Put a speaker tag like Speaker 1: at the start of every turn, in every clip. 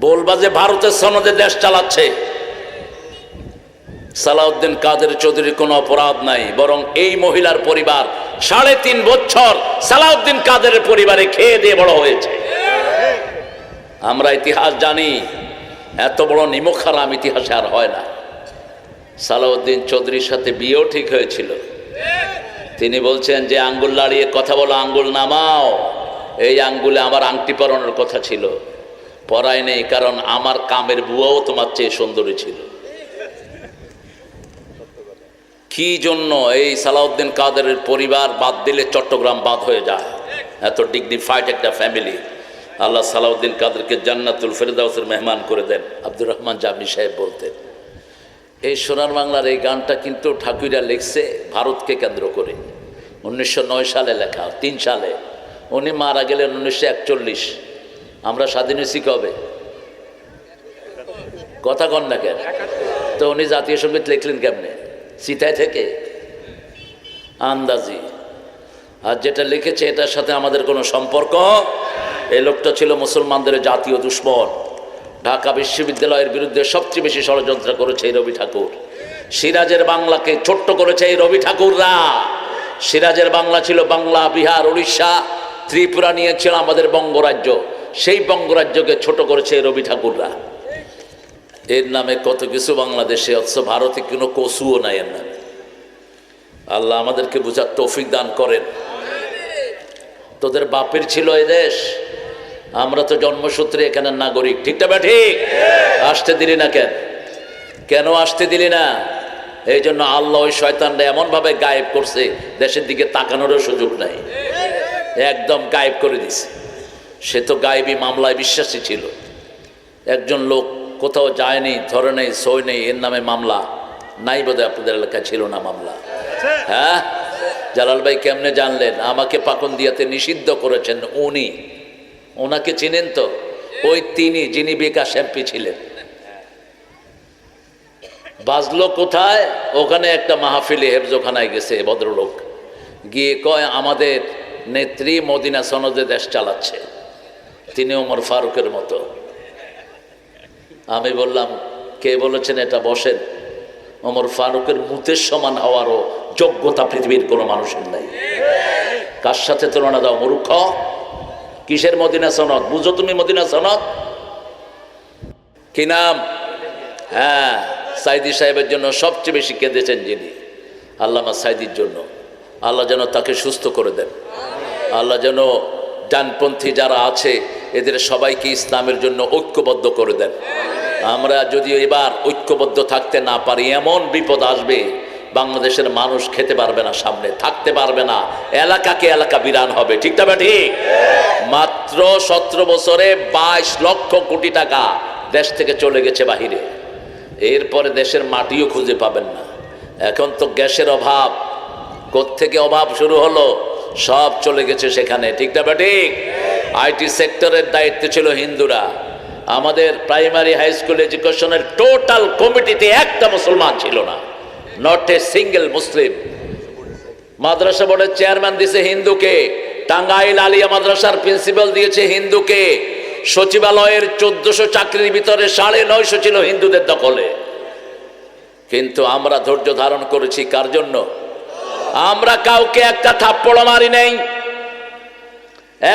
Speaker 1: বলবা যে ভারতের সনদে দেশ চালাচ্ছে। সালাউদ্দিন কাদের চৌধুরীর কোনো অপরাধ নাই, বরং এই মহিলার পরিবার 3.5 বছর সালাউদ্দিন কাদের পরিবারে খেয়ে দিয়ে বড় হয়েছে। আমরা ইতিহাস জানি, এত বড় নিমক হারাম ইতিহাসে আর হয় না। সালাউদ্দিন চৌধুরীর সাথে বিয়েও ঠিক হয়েছিল। তিনি বলছেন যে আঙ্গুল লাড়িয়ে কথা বলো, আঙ্গুল নামাও। এই আঙ্গুলে আমার আংটি পরানোর কথা ছিল, পরাই নেই, কারণ আমার কামের বুয়াও তোমার চেয়ে সুন্দরী ছিল। কি জন্য এই সালাউদ্দিন কাদেরের পরিবার বাদ দিলে চট্টগ্রাম বাদ হয়ে যায়। এত ডিগনিফাইড একটা ফ্যামিলি। আল্লাহ সালাউদ্দিন কাদেরকে জান্নাতুল ফেরদাউসের মেহমান করে দেন। আব্দুর রহমান জামি সাহেব বলতেন, এই সোনার বাংলার এই গানটা কিন্তু ঠাকুরা লিখছে ভারতকে কেন্দ্র করে। 1909 সালে লেখা, 3 সালে। উনি মারা গেলেন 1941। আমরা স্বাধীন হয়েছি কবে? কথা কন না কেন? তো উনি জাতীয় সঙ্গীত লিখলেন কেমনে? চিতায় থেকে আন্দাজি। আর যেটা লিখেছে এটার সাথে আমাদের কোনো সম্পর্ক। এই লোকটা ছিল মুসলমানদের জাতীয় দুশ্মন। ঢাকা বিশ্ববিদ্যালয়ের বিরুদ্ধে সবচেয়ে বেশি ষড়যন্ত্র করেছে এই রবি ঠাকুর। সিরাজের বাংলাকে ছোট্ট করেছে এই রবি ঠাকুররা। সিরাজের বাংলা ছিল বাংলা, বিহার, উড়িষ্যা, ত্রিপুরা নিয়েছিল আমাদের বঙ্গরাজ্য। সেই বঙ্গরাজ্যকে ছোট করেছে এই রবি ঠাকুররা। এর নামে কত কিছু বাংলাদেশে, অথচ ভারতে কোনো কসুও নাই এর নামে। আল্লাহ আমাদেরকে বুঝার তৌফিক দান করেন। তোদের বাপের ছিল এই দেশ, আমরা তো জন্মসূত্রে এখানের নাগরিক, ঠিক না? ঠিক। আসতে দিলি না কেন? কেন আসতে দিলি না? এই জন্য আল্লাহ ওই শয়তানরা এমনভাবে গায়েব করছে, দেশের দিকে তাকানোরও সুযোগ নাই, একদম গায়েব করে দিছে। সে তো গায়েবী মামলায় বিশ্বাসী ছিল। একজন লোক কোথাও যায়নি, ধরে নেই, সই নেই, এর নামে মামলা নাই। বোধহয় আপনাদের এলাকায় ছিল না মামলা? হ্যাঁ, জালাল ভাই কেমনে জানলেন? আমাকে পাকুন্দিয়াতে নিষিদ্ধ করেছেন উনি। ওনাকে চিনেন তো? ওই তিনি যিনি বিকাশ এমপি ছিলেন। বাজলো কোথায়? ওখানে একটা মাহফিলে হেফজোখানায় গেছে ভদ্রলোক, গিয়ে কয় আমাদের নেত্রী মদিনা সনদে দেশ চালাচ্ছে, তিনি ওমর ফারুকের মতো। আমি বললাম, কে বলেছেন এটা? বসেন। ওমর ফারুকের মুতের সমান হওয়ারও যোগ্যতা পৃথিবীর কোনো মানুষের নাই। কার সাথে তুলনা দাও মূর্খ? কিসের মদিনা সনদ? বুঝো তুমি মদিনা সনদ কি নাম? হ্যাঁ, সাইদি সাহেবের জন্য সবচেয়ে বেশি কেঁদেছেন যিনি, আল্লামা সাইদির জন্য। আল্লাহ যেন তাকে সুস্থ করে দেন। আল্লাহ যেন ডানপন্থী যারা আছে এদের সবাইকে ইসলামের জন্য ঐক্যবদ্ধ করে দেন। আমরা যদি এবার ঐক্যবদ্ধ থাকতে না পারি, এমন বিপদ আসবে, বাংলাদেশের মানুষ খেতে পারবে না, সামনে থাকতে পারবে না, এলাকাকে এলাকা বিরান হবে, ঠিক না? ঠিক। মাত্র 17 বছরে 22 লক্ষ কোটি টাকা দেশ থেকে চলে গেছে বাহিরে। এরপরে দেশের মাটিও খুঁজে পাবেন না। এখন তো গ্যাসের অভাব, কোত্থেকে অভাব শুরু হলো, সব চলে গেছে সেখানে, ঠিক না? ঠিক। আইটি সেক্টরের দায়িত্বে ছিল হিন্দুরা। আমাদের প্রাইমারি হাই স্কুল এডুকেশনের টোটাল কমিটিতে একটা মুসলমান ছিল না, নট এ সিঙ্গেল মুসলিম। মাদ্রাসা বোর্ডের চেয়ারম্যান দিয়েছে হিন্দুকে, টাঙ্গাইল আলিয়া মাদ্রাসার প্রিন্সিপাল দিয়েছে হিন্দুকে। সচিবালয়ের 1400 চাকরির ভিতরে 950 ছিল হিন্দুদের দখলে। কিন্তু আমরা ধৈর্য ধারণ করেছি কার জন্য? আমরা কাউকে একটা থাপ্পড় মারি নেই,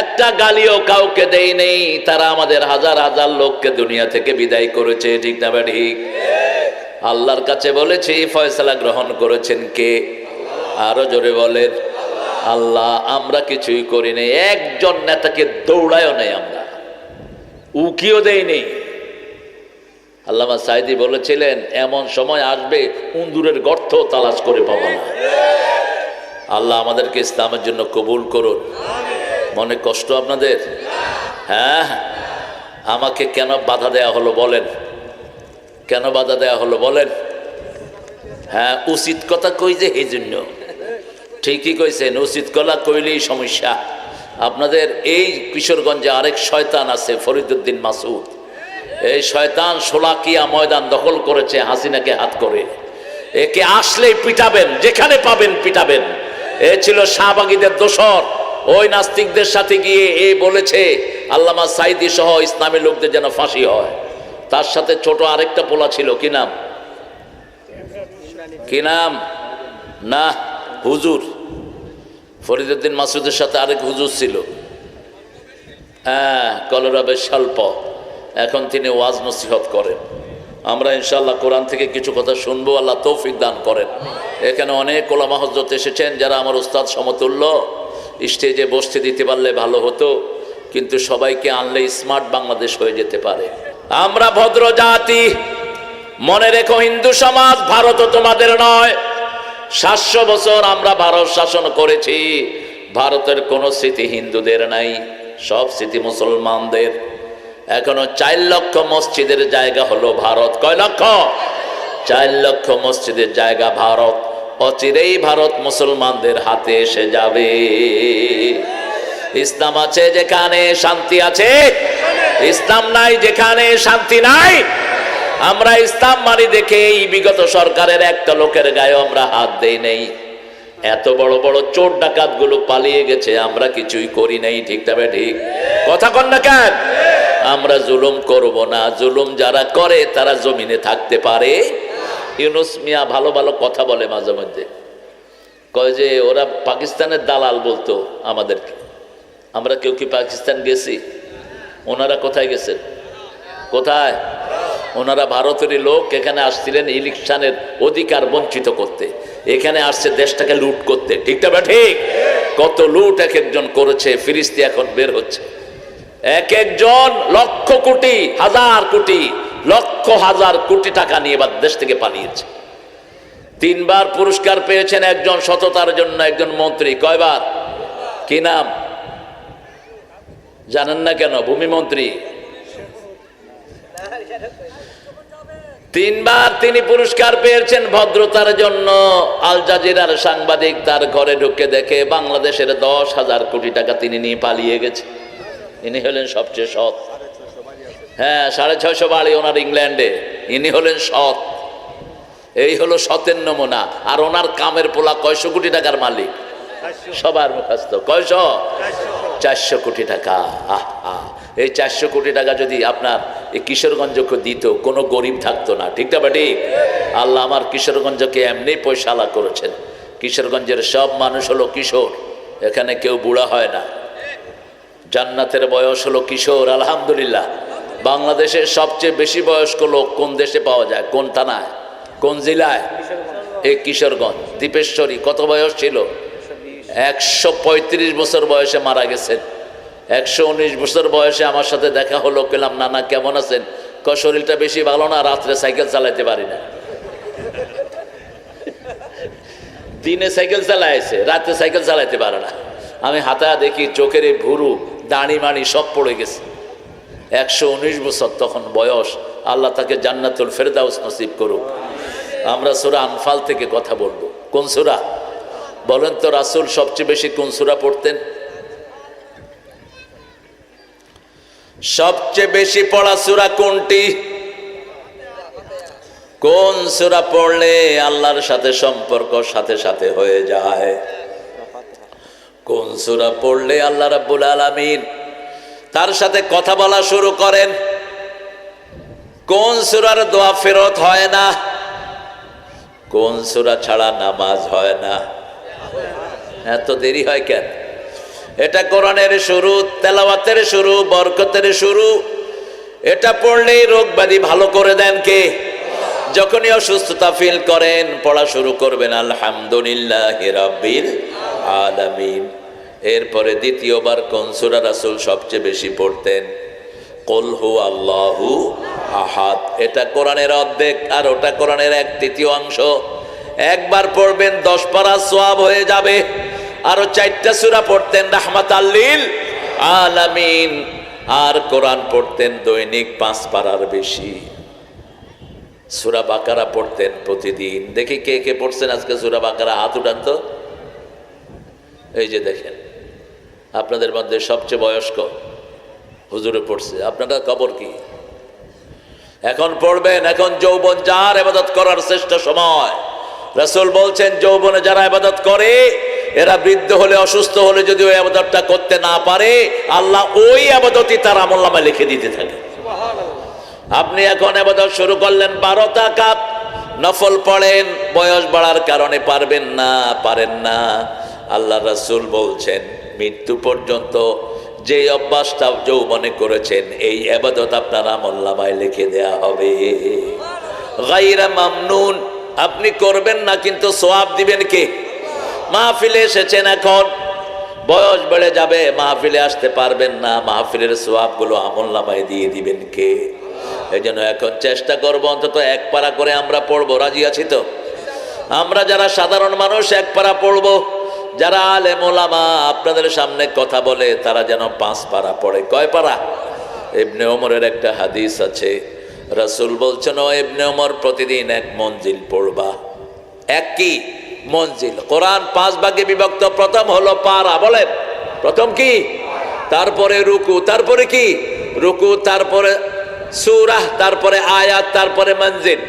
Speaker 1: একটা গালিও কাউকে দেই নেই। তারা আমাদের হাজার হাজার লোককে দুনিয়া থেকে বিদায় করেছে, ঠিক না? ঠিক। আল্লাহর কাছে বলেছি, ফয়সালা গ্রহণ করেছেন কে? আরো জোরে বলেন, আল্লাহ। আমরা কিছুই করি নাই, একজন নেতাকে দৌড়ায়ও নেই, আমরা উকিও দেই নেই। আল্লামা সাইদি বলেছিলেন, এমন সময় আসবে উন্দুরের গর্ত তালাশ করে পাবো না। আল্লাহ আমাদেরকে ইসলামের জন্য কবুল করুন। মনে কষ্ট আপনাদের? হ্যাঁ, আমাকে কেন বাধা দেয়া হলো বলেন? কেন বাধা দেয়া হলো বলেন? হ্যাঁ, উচিত কথা কই যে এই জন্য। ঠিকই কইছেন, উচিত কথা কইলেই সমস্যা। আপনাদের এই কিশোরগঞ্জে আরেক শয়তান আছে, ফরিদউদ্দিন মাসুদ। এই শয়তান শোলাকিয়া ময়দান দখল করেছে হাসিনাকে হাত করে। একে আসলেই পিটাবেন, যেখানে পাবেন পিটাবেন। এ ছিল শাহবাগীদের দোসর। ওই নাস্তিকদের সাথে গিয়ে এ বলেছে আল্লামা সাঈদী সহ ইসলামী লোকদের যেন ফাঁসি হয়। তার সাথে ছোট আরেকটা পোলা ছিল, কি নাম, কি নাম, না হুজুর ফরিদউদ্দিন মাসুদের সাথে আরেক হুজুর ছিল, হ্যাঁ কলরবের স্বল্প, এখন তিনি ওয়াজ নসিহত করেন। আমরা ইনশাআল্লাহ কোরআন থেকে কিছু কথা শুনবো, আল্লাহ তৌফিক দান করেন। এখানে অনেক ওলামা হযরত এসেছেন যারা আমার উস্তাদ সমতুল্য, স্টেজে বসতে দিতে পারলে ভালো হতো, কিন্তু সবাইকে আনলে স্মার্ট বাংলাদেশ হয়ে যেতে পারে। আমরা ভদ্র জাতি, মনে রেখো হিন্দু সমাজ ভারতও তোমাদের নয়। 700 বছর আমরা ভারত শাসন করেছি, ভারতের কোনো স্মৃতি হিন্দুদের নাই, সব স্মৃতি মুসলমানদের। এখনো 4 লক্ষ মসজিদের জায়গা হলো ভারত। কয় লক্ষ? 4 লক্ষ মসজিদের জায়গা ভারত। অচিরেই ভারত মুসলমানদের হাতে এসে যাবে। ইসলাম আছে যেখানে শান্তি আছে, ইসলাম নাই যেখানে শান্তি নাই। আমরা ইসলাম মানি দেখে এই বিগত সরকারের একটা লোকের গায়ে আমরা হাত দেই নেই। এত বড় বড় চোর ডাকাত গুলো পালিয়ে গেছে, আমরা কিছুই করি নাই। ঠিক তবে ঠিক কথা কন না কেন? আমরা জুলুম করব না। জুলুম যারা করে তারা জমিনে থাকতে পারে। ইউনুস মিয়া ভালো ভালো কথা বলে মাঝে মধ্যে, কয় যে ওরা পাকিস্তানের দালাল বলতো আমাদেরকে। আমরা কেউ কি পাকিস্তান গেছি? ওনারা কোথায় গেছেন? কোথায়? ওনারা ভারতেরই লোক, এখানে আসছিলেন ইলেকশনের অধিকার বঞ্চিত করতে, এখানে আসছে দেশটাকে লুট করতে। ঠিক না ঠিক? কত লুট এক একজন করেছে, ফিরিস্তি এখন বের হচ্ছে। এক একজন লক্ষ কোটি, হাজার কোটি, লক্ষ হাজার কোটি টাকা নিয়ে এবার দেশ থেকে পালিয়েছে। 3 বার পুরস্কার পেয়েছেন একজন সততার জন্য, একজন মন্ত্রী। কয়বার? কি নাম জানেন না কেন? ভূমিমন্ত্রী। 3 বার তিনি পুরস্কার পেয়েছেন ভদ্রতার জন্য। আল জাজিরার সাংবাদিক তার ঘরে ঢুকে দেখে বাংলাদেশের 10,000 কোটি টাকা তিনি নিয়ে পালিয়ে গেছে। ইনি হলেন সবচেয়ে সৎ। হ্যাঁ, 650 বাড়ি ওনার ইংল্যান্ডে। ইনি হলেন সৎ। এই হলো সতের নমুনা। আর ওনার কামের পোলা 100 কোটি টাকার মালিক, সবার মুখস্থ। 400 কোটি টাকা। এই 400 কোটি টাকা যদি আপনার এই কিশোরগঞ্জকে দিত, কোনো গরিব থাকতো না। ঠিক না ঠিক? আল্লাহ আমার কিশোরগঞ্জকে এমনি পয়সালা করেছেন। কিশোরগঞ্জের সব মানুষ হলো কিশোর, এখানে কেউ বুড়া হয় না। জান্নাতের বয়স হলো কিশোর। আলহামদুলিল্লাহ। বাংলাদেশের সবচেয়ে বেশি বয়স্ক লোক কোন দেশে পাওয়া যায়? কোন থানায়, কোন জেলায়? এই কিশোরগঞ্জ। দীপেশ্বরী কত বয়স ছিল? 135 বছর বয়সে মারা গেছেন। 119 বছর বয়সে আমার সাথে দেখা হলো, পেলাম, নানা কেমন আছেন? শরীরটা বেশি ভালো না, রাত্রে সাইকেল চালাতে পারি না। দিনে সাইকেল চালাইছে, রাতে সাইকেল চালাইতে পারে না। আমি হাতা দেখি চোখের ভুরু, দাড়ি মাড়ি সব পড়ে গেছে। 119 বছর তখন বয়স। আল্লাহ তাকে জান্নাতুল ফেরদাউস নসিব করুক। আমরা সূরা আনফাল থেকে কথা বলবো। কোন সূরা বলেন তো? রাসূল সবচেয়ে বেশি কোন সূরা পড়তেন? সবচেয়ে বেশি পড়া সূরা কোনটি? কোন সূরা পড়লে আল্লাহর সাথে সম্পর্ক সাথে সাথে হয়ে যায়? কোন সূরা পড়লে আল্লাহ রাব্বুল আলামিন তার সাথে কথা বলা শুরু করেন? কোন সূরার দোয়া ফেরত হয় না? কোন সূরা ছাড়া নামাজ হয় না? এত দেরি হয় কেন? এটা কোরআনের শুরু, তেলাওয়াতের শুরু, বরকতের শুরু। এটা পড়লেই রোগ ব্যাধি ভালো করে দেন কে? যখনই অসুস্থতা ফিল করেন, পড়া শুরু করবেন আলহামদুলিল্লাহি রাব্বিল আলামিন। এরপরে দ্বিতীয়বার কোন সূরা রাসূল সবচেয়ে বেশি পড়তেন? কুল হুয়াল্লাহু আহাদ। এটা কোরআনের অর্ধেক, আর ওটা কোরআনের 1/3 একবার পড়বেন 10 পারা সওয়াব হয়ে যাবে। আরো 4টা সূরা পড়তেন রাহমাতাল লিল আলামিন। আর কোরআন পড়তেন দৈনিক 5 পারার বেশি। সূরা বাকারা পড়তেন প্রতিদিন। দেখি কে কে পড়ছেন আজকে সূরা বাকারা, হাত উঠান তো। এই যে দেখেন, আপনাদের মধ্যে সবচেয়ে বয়স্ক হুজুরে পড়ছে। আপনারা খবর কি? এখন পড়বেন। এখন যৌবন, যার ইবাদত করার শ্রেষ্ঠ সময়। রাসূল বলছেন যৌবনে যারা ইবাদত করে এরা বৃদ্ধ হলে অসুস্থ হলে যদি ওই আবাদতটা করতে না পারে আল্লাহ ওই আবাদতই তার আমলনামায় লিখে দিতে থাকে। আপনি এখন আবাদত শুরু করলেন 12 রাকাত নফল পড়েন, বয়স বাড়ার কারণে পারেন না। আল্লাহ রাসূল বলছেন মৃত্যু পর্যন্ত যে অভ্যাসটা যৌবনে করেছেন এই আবাদত আপনার আমলনামায় লিখে দেয়া হবে। গায়রা মামনুন, আপনি করবেন না কিন্তু সওয়াব দিবেন কে? মাহফিলে এসেছেন, এখন বয়স বেড়ে যাবে, মাহফিলে আসতে পারবেন না, মাহফিলের সওয়াবগুলো আমলনামায় দিয়ে দিবেন কে? এই জন্য এখন চেষ্টা করবো অন্তত 1 পারা করে আমরা পড়বো। রাজি আছি তো? আমরা যারা সাধারণ মানুষ 1 পারা পড়বো, যারা আলেম ওলামা আপনাদের সামনে কথা বলে তারা যেন 5 পারা পড়ে। কয় পারা? ইবনে ওমরের একটা হাদিস আছে, রাসূল বলছেন ও ইবনে ওমর প্রতিদিন 1 মঞ্জিল পড়বা। 1 কি মঞ্জিল? কোরআন 5 ভাগে বিভক্ত, প্রথম হলো পারা, বলেন প্রথম কি? তারপরে রুকু, তারপরে কি? রুকু, তারপরে সূরা, তারপরে আয়াত, তারপরে মঞ্জিল।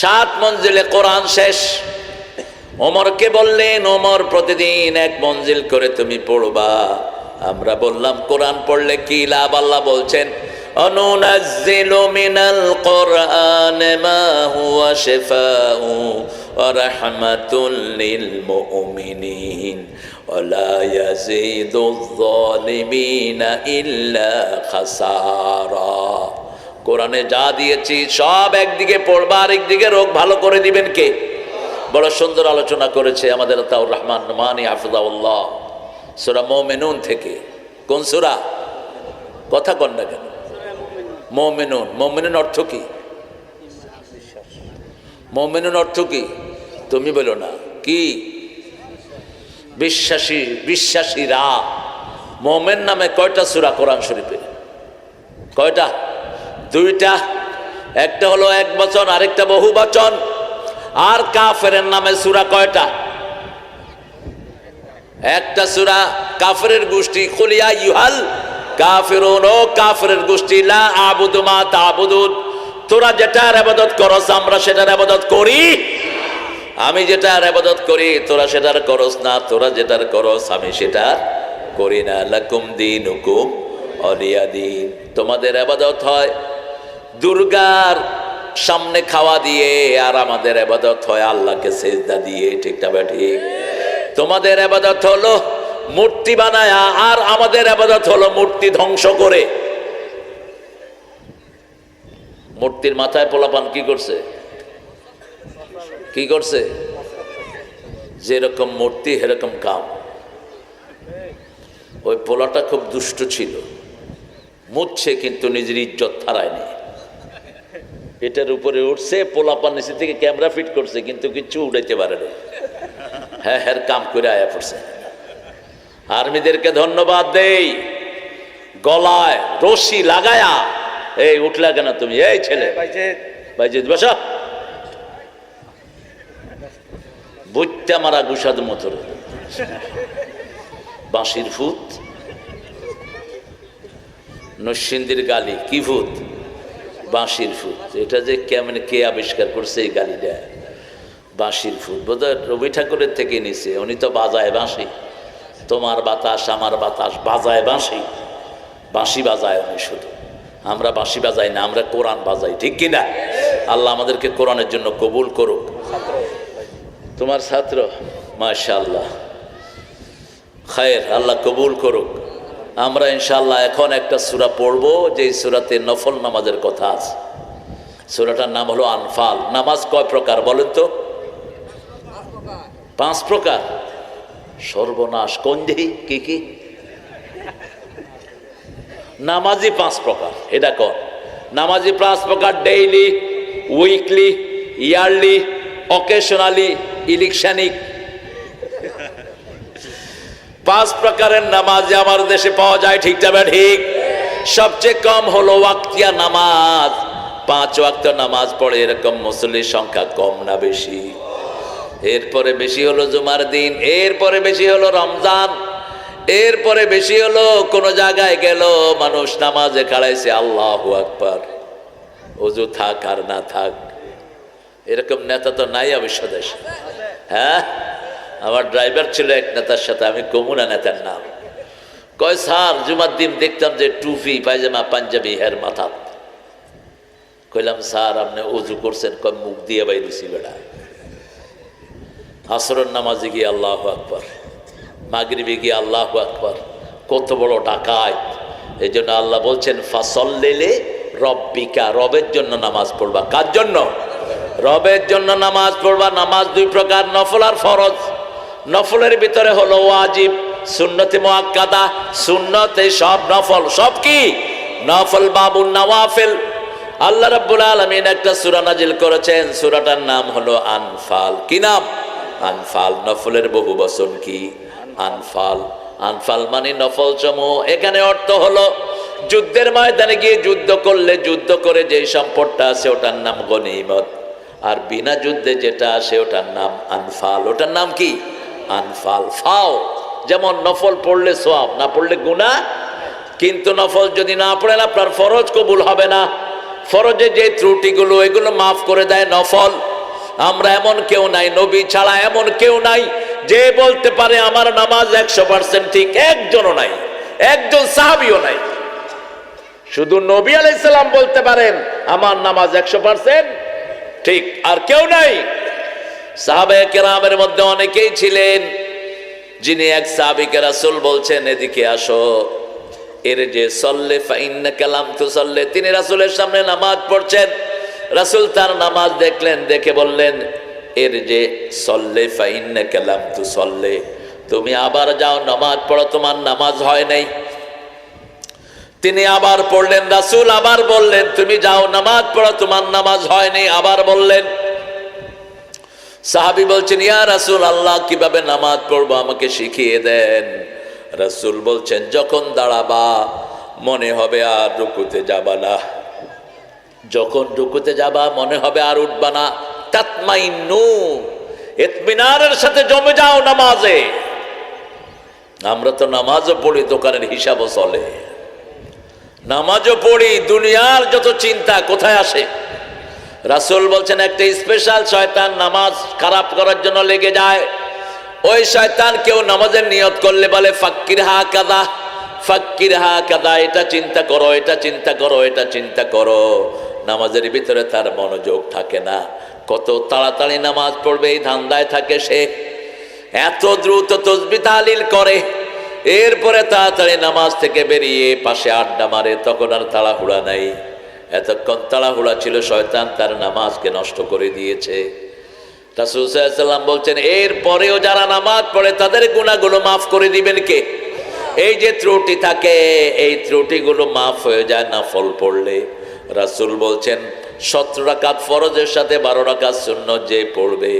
Speaker 1: 7 মঞ্জিলে কোরআন শেষ। ওমরকে বললেন ওমর প্রতিদিন 1 মঞ্জিল করে তুমি পড়বা। আমরা বললাম কোরআন পড়লে কি লাভ? আল্লাহ বলছেন অনুনাজ্জিলু মিনাল কোরআন মা হুয়া শিফাউ ওয়া রাহমাতুল লিল মুমিনিন ওয়া লা ইয়াজিদুয যালিমিনা ইল্লা খাসারা। কোরআনে যা দিয়েছি সব একদিকে পড়বা আর একদিকে রোগ ভালো করে দিবেন কে? বড় সুন্দর আলোচনা করেছে আমাদের আতাউর রহমান নোমানী হাফিজাহুল্লাহ সূরা মুমিনুন থেকে। কোন সূরা? কথা কন না কেন? মুমিনুন। মুমিনুন অর্থ কি? মুমিনুন অর্থ কি? তুমি বলো না কি? বিশ্বাসী, বিশ্বাসীরা। মুমিন নামে কয়টা সূরা কোরআন শরীফে? কয়টা? 2টা। একটা হলো এক বচন, আরেকটা বহু বচন। আর কাফেরের নামে সূরা কয়টা? একটা সূরা কাফেরের গোষ্ঠী, কুল ইয়া আইয়ুহাল কাফিরুন, ও কাফেরের গোষ্ঠী, লা আবুদু মা তা'বুদুন, তোরা যেটার ইবাদত করস আমরা সেটার ইবাদত করি। আমি যেটার ইবাদত করি তোরা সেটার করস না, তোরা যেটার করস আমি সেটার করি না। লাকুম দীনুকুম ওয়ালিয়া দীন। তোমাদের ইবাদত হয় দুর্গার সামনে খাওয়া দিয়ে, আর আমাদের ইবাদত হয় আল্লাহকে সিজদা দিয়ে। ঠিক না ঠিক? তোমাদের ইবাদত হলো মূর্তি বানায়া, আর আমাদের ইবাদত হলো মূর্তি ধ্বংস করে। মূর্তির মাথায় পোলাপান কি করছে? কি করছে? যেরকম মূর্তি সেরকম কাম। ওই পোলাটা খুব দুষ্ট ছিল, মুছছে কিন্তু নিজের ইজ্জত হারায়নি। এটার উপরে উঠছে, পোলাপান নিচে থেকে ক্যামেরা ফিট করছে কিন্তু কিছু উড়াইতে পারে না। হ্যাঁ হ্যাঁ কাম করে আয়া পড়ছে। আর্মিদেরকে ধন্যবাদ দেই, গলায় রশি লাগায়া। এই উঠলা কেন তুমি? এই ছেলে বাইজিদ বসা, বুঝটা মারা গুসাদ মতো বাঁশির ভূত, নরসিংদীর গালি। কি ভূত? বাঁশির ভূত। এটা যে কেমন কে আবিষ্কার করছে এই গালিটা? বাঁশির ভূত বোধহয় রবি ঠাকুরের থেকে নিছে। উনি তো বাজায় বাঁশি, তোমার বাতাস আমার বাতাস, বাজায় বাঁশি, বাঁশি বাজায় উনি শুধু। আমরা বাঁশি বাজাই না, আমরা কোরআন বাজাই। ঠিক কিনা? আল্লাহ আমাদেরকে কোরআনের জন্য কবুল করুক। তোমার ছাত্র? মাশাআল্লাহ, খায়ের, আল্লাহ কবুল করুক। আমরা ইনশাআল্লাহ এখন একটা সূরা পড়বো, যে সূরাতে নফল নামাজের কথা আছে। সূরাটার নাম হলো আনফাল। নামাজ কয় প্রকার বলেন তো? 5 প্রকার। সর্বনাশ, কোন দেহি? কি কি? নামাজি 5 প্রকার। এটা কোন? নামাজি 5 প্রকার: ডেইলি, উইকলি, ইয়ারলি, অকেশনালি, ইলেকশনিক। 5 প্রকারের নামাজ আমার দেশে পাওয়া যায়। ঠিক যাবে? ঠিক। সবচেয়ে কম হলো ওয়াক্তিয়া নামাজ। 5 ওয়াক্ত নামাজ পড়ে এরকম মুসল্লির সংখ্যা কম না বেশি? এরপরে বেশি হলো জুমার দিন, এরপরে বেশি হলো রমজান, এরপরে বেশি হলো কোন জায়গায় গেল মানুষ নামাজে খাড়াইছে আল্লাহু আকবার, ওযু থাক আর না থাক। এরকম নেতা তো নাই অবশ্য দেশে। হ্যাঁ, আমার ড্রাইভার ছিল এক নেতার সাথে, আমি কমুনা নেতার নাম। কয় স্যার জুমার দিন দেখতাম যে টুপি পায়জামা পাঞ্জাবি হের মাথা। কইলাম স্যার আপনি অজু করছেন? কয় মুখ দিয়ে বাইরেছি বেড়া। আসরের নামাজে গিয়ে আল্লাহু আকবার, মাগরিবে গিয়ে আল্লাহু আকবার, কত বড় ডাকাত। এই জন্য আল্লাহ বলছেন ফাসল্লিলি রব্বিকা, রবের জন্য নামাজ পড়বা। কার জন্য? রবের জন্য নামাজ পড়বা। নামাজ দুই প্রকার, নফল আর ফরজ। নফলের ভিতরে হলো ওয়াজিব, সুন্নতে মুআক্কাদা। সুন্নতে সব, নফল সব কি নফল। বাবুন নওয়াফিল। আল্লাহ রাব্বুল আলামিন একটা সূরা নাজিল করেছেন, সূরাটার নাম হলো আনফাল। কি নাম? আনফাল। নফলের বহু বচন কি? আনফাল। আনফাল মানে নফল সমূহ। এখানে অর্থ হলো যুদ্ধের ময়দানে গিয়ে যুদ্ধ করলে, যুদ্ধ করে যে সম্পদটা আছে ওটার নাম গনিমত। আর বিনা যুদ্ধে যেটা আসে ওটার নাম আনফাল। ওটার নাম কি? আনফাল। ফাও যেমন নফল পড়লে সওয়াব, না পড়লে গুনাহ। কিন্তু নফল যদি না পড়েন আপনার ফরজ কবুল হবে না। ফরজে যে ত্রুটিগুলো এগুলো মাফ করে দেয় নফল। আমরা এমন কেউ নাই, নবী ছাড়া এমন কেউ নাই যে বলতে পারে আমার নামাজ 100% ঠিক। একজনও নাই, একজন সাহাবীও নাই। শুধু নবী আলাইহিস সালাম বলতে পারেন আমার নামাজ 100% ঠিক, আর কেউ নাই। সাহাবায়ে কেরামের মধ্যে অনেকেই ছিলেন যিনি এক সাহাবীকে রাসূল বলছেন এদিকে আসো, এর যে সল্লে ফাইন্নাকা লাম তুসাল্লি, তিনি রাসূলের সামনে নামাজ পড়ছেন। রাসূল তার নামাজ দেখলেন, দেখে বললেন এর যে সল্লে ফাইন্নাকা লাম তুসাল্লি, তুমি আবার যাও নামাজ পড়ো, তোমার নামাজ হয় নাই। তিনি আবার পড়লেন, রাসূল আবার বললেন তুমি যাও নামাজ পড়ো, তোমার নামাজ হয় নাই। আবার বললেন। সাহাবী বলছেন ইয়া রাসূল আল্লাহ কিভাবে নামাজ পড়বো আমাকে শিখিয়ে দেন। রাসূল বলছেন যখন দাঁড়াবা মনে হবে আর রুকুতে যাবা না, যখন রুকুতে যাবা মনে হবে আর উঠবা না। তাতমাইন্নু, ইতমিনানের সাথে জমে যাও নামাজে। আমরা তো নামাজও পড়ি, দোকানের হিসাবও চলে। নামাজও পড়ি, দুনিয়ার যত চিন্তা কোথায় আসে। রাসূল বলছেন একটা স্পেশাল শয়তান নামাজ খারাপ করার জন্য লেগে যায়। ওই শয়তান কেউ নামাজের নিয়ত করলে বলে ফাক্কির হা কাদা, ফাক্কির হা কাদা, এটা চিন্তা করো, এটা চিন্তা করো, এটা চিন্তা করো। নামাজের ভিতরে তার মনোযোগ থাকে না। কত তাড়াতাড়ি নামাজ পড়বে এই ধান্দায় থাকে সে। এত দ্রুত তাসবিহ তাহলিল করে, এরপরে তাড়াতাড়ি নামাজ থেকে বেরিয়ে পাশে আড্ডা মারে, তখন আর তাড়াহুড়া নাই। এতক্ষণ তাড়াহুড়া ছিল, শয়তান তার নামাজকে নষ্ট করে দিয়েছে। রাসূল সাল্লাল্লাহু আলাইহি ওয়াসাল্লাম বলছেন এরপরেও যারা নামাজ পড়ে তাদের গুনাহগুলো মাফ করে দিবেন কে? এই যে ত্রুটি থাকে এই ত্রুটিগুলো মাফ হয়ে যায় নফল পড়লে। রাসূল বলছেন 17 রাকাত ফরজের সাথে 12 রাকাত সুন্নত যে পড়বে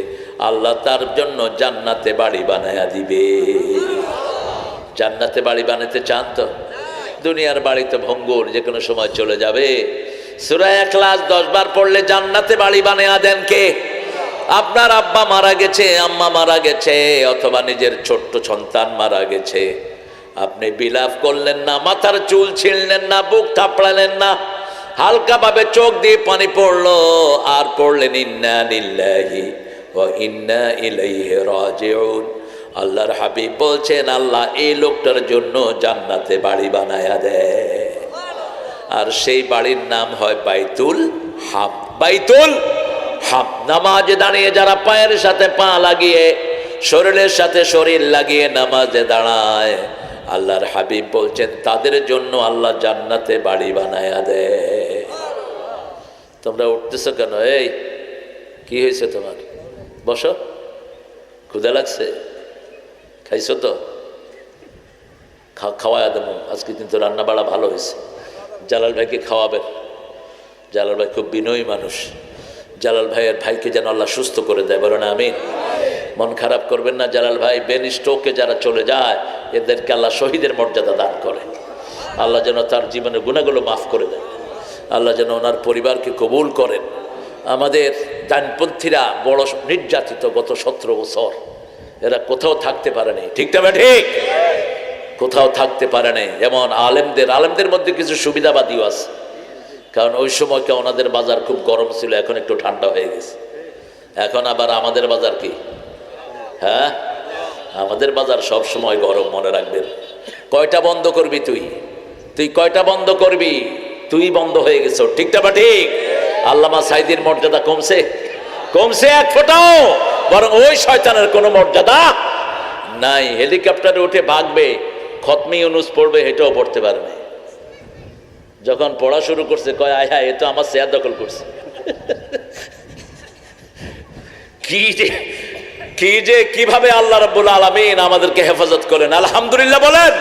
Speaker 1: আল্লাহ তার জন্য জান্নাতে বাড়ি বানায়া দিবে। জান্নাতে বাড়ি বানাতে চান তো? দুনিয়ার বাড়ি তো ভঙ্গুর, যে কোনো সময় চলে যাবে। সূরা ইখলাস 10 বার পড়লে জান্নাতে বাড়ি বানায়া দেন কে? আপনার আব্বা মারা গেছে, আম্মা মারা গেছে, অথবা নিজের ছোট্ট সন্তান মারা গেছে, আপনি বিলাপ করলেন না, মাথার চুল ছিঁড়লেন না, বুক থাপড়ালেন না, হালকা ভাবে চোখ দিয়ে পানি পড়লো আর পড়লেন ইন্না লিল্লাহি ওয়া ইন্না ইলাইহি রাজিউন। আল্লাহর হাবিব বলছেন আল্লাহ এই লোকটার জন্য জান্নাতে বাড়ি বানায়া দেয়, আর সেই বাড়ির নাম হয় বাইতুল হাম। বাইতুল হাম। নামাজে দাঁড়িয়ে যারা পায়ের সাথে পা লাগিয়ে শরীরের সাথে শরীর লাগিয়ে নামাজে দাঁড়ায়, আল্লাহর হাবিব বলছেন তাদের জন্য আল্লাহ জান্নাতে বাড়ি বানায়া দেয়। তোমরা উঠতেছো কেন? এই কি হয়েছে তোমার? বসো, ক্ষুধা লাগছে? খাইছো তো? খাওয়ায় দেবো আজকে, কিন্তু রান্না বাড়া ভালো হয়েছে। জালাল ভাইকে খাওয়াবেন। জালাল ভাই খুব বিনয়ী মানুষ। জালাল ভাইয়ের ভাইকে যেন আল্লাহ সুস্থ করে দেয়, বলেন আমিন। মন খারাপ করবেন না। জালাল ভাই ব্রেন স্ট্রোকে যারা চলে যায় এদেরকে আল্লাহ শহীদের মর্যাদা দান করে। আল্লাহ যেন তার জীবনের গুনাহগুলো মাফ করে দেন। আল্লাহ যেন ওনার পরিবারকে কবুল করেন। আমাদের ডানপন্থীরা বড় নির্যাতিত গত 17 বছর, এরা কোথাও থাকতে পারেনি। ঠিক না ঠিক? কোথাও থাকতে পারে নাই। যেমন আলেমদের মধ্যে কিছু সুবিধাবাদীও আছে, কারণ ওই সময়কে ওনাদের বাজার খুব গরম ছিল, এখন একটু ঠান্ডা হয়ে গেছে। এখন আবার আমাদের বাজার কি? হ্যাঁ, আমাদের বাজার সব সময় গরম, মনে রাখবেন। কয়টা বন্ধ করবি তুই? তুই কয়টা বন্ধ করবি? তুই বন্ধ হয়ে গেছ, ঠিকটা বা ঠিক? আল্লামা সাইদির মর্যাদা কমছে? কমছে এক ফোঁটাও? বরং ওই শয়তানের কোনো মর্যাদা নাই। হেলিকপ্টারে উঠে ভাগবে, খতমি ইউনুস পড়বে, হেঁটেও পড়তে পারবে। যখন পড়া শুরু করছে কয় আয় হায়, এ তো আমার চেয়ার দখল করছে। কিভাবে আল্লাহ রাব্বুল আলামিন আমাদেরকে হেফাজত করেন, আলহামদুলিল্লাহ বলেন।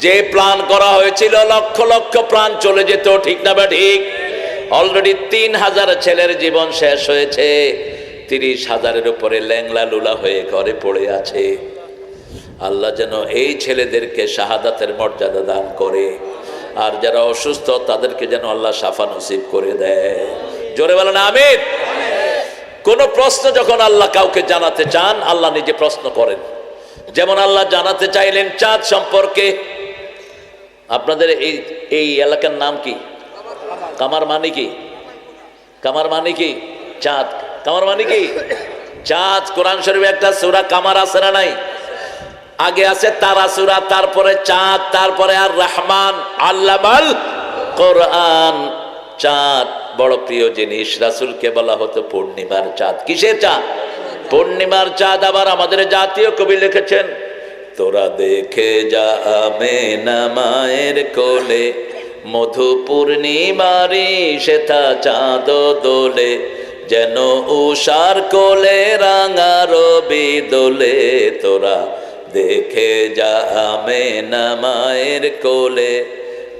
Speaker 1: যে প্ল্যান করা হয়েছিল লক্ষ লক্ষ প্রাণ চলে যেত, ঠিক না বা ঠিক? অলরেডি 3000 ছেলের জীবন শেষ হয়েছে, 30,000-এর উপরে ল্যাংলা লুলা হয়ে ঘরে পড়ে আছে। আল্লাহ যেন এই ছেলেদেরকে শাহাদাতের মর্যাদা দান করে, আর যারা অসুস্থ তাদেরকে যেন আল্লাহ শাফা নসিব করে দেয়। জোরে বলেন আমিন। কোন প্রশ্ন যখন আল্লাহ কাউকে জানাতে চান, আল্লাহ নিজে প্রশ্ন করেন। যেমন আল্লাহ জানাতে চাইলেন চাঁদ সম্পর্কে। আপনাদের এই এলাকার নাম কি? কামার মানে কি? কামার মানে কি? চাঁদ। কামার মানে কি? চাঁদ। কোরআন শরীফে একটা সূরা কামার আছে না নাই? আগে আছে তারা সূরা, তারপরে চাঁদ, তারপরে আর রহমান আল্লামাল কোরআন। চাঁদ বড় প্রিয় জিনিস, রাসূলকে বলা হতো পূর্ণিমার চাঁদ। কিসের চাঁদ? পূর্ণিমার চাঁদ। আবার আমাদের জাতীয় কবি লিখেছেন, তোরা দেখে যা আমেনা মায়ের কোলে, মধু পূর্ণিমারি সেথা চাঁদ দোলে, যেন উষার কোলে রাঙা রবি দোলে। তোরা দেখে যা আমেনা মায়ের কোলে,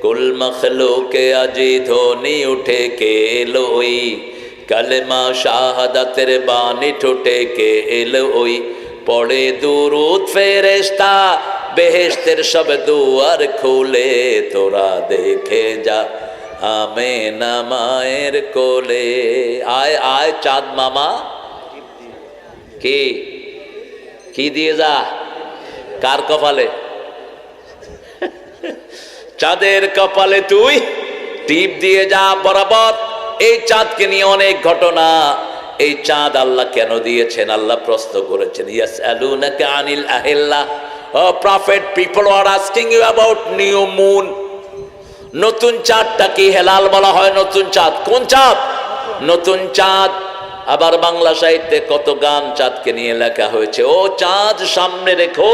Speaker 1: কুল মখলুকে আজি ধ্বনি উঠে কে এলো ওই, কালেমা শাহাদাতের বাণী ঠোঁটে কে এলো ওই, পড়ে দুরুদ ফেরেশতা বেহেশতের সব দুয়ার খুলে। তোরা দেখে যা আমেনা মায়ের কোলে। আয় আয় চাঁদ মামা, কি কি দিয়ে যা? কার কপালে? চাঁদের কপালে তুই টিপ দিয়ে যা বরাবর। এই চাঁদকে নিয়ে অনেক ঘটনা। এই চাঁদ আল্লাহ কেন দিয়েছেন? আল্লাহ প্রশ্ন করেছেন, ইয়াসআলুনাকা আনিল আহিল্লাহ, O prophet, people are asking you about new moon. নতুন চাঁদটা কি হেলাল বলা হয়? নতুন চাঁদ কোন চাঁদ? নতুন চাঁদ। আবার বাংলা সাহিত্যে কত গান চাঁদকে নিয়ে লেখা হয়েছে। ও চাঁদ সামনে রেখো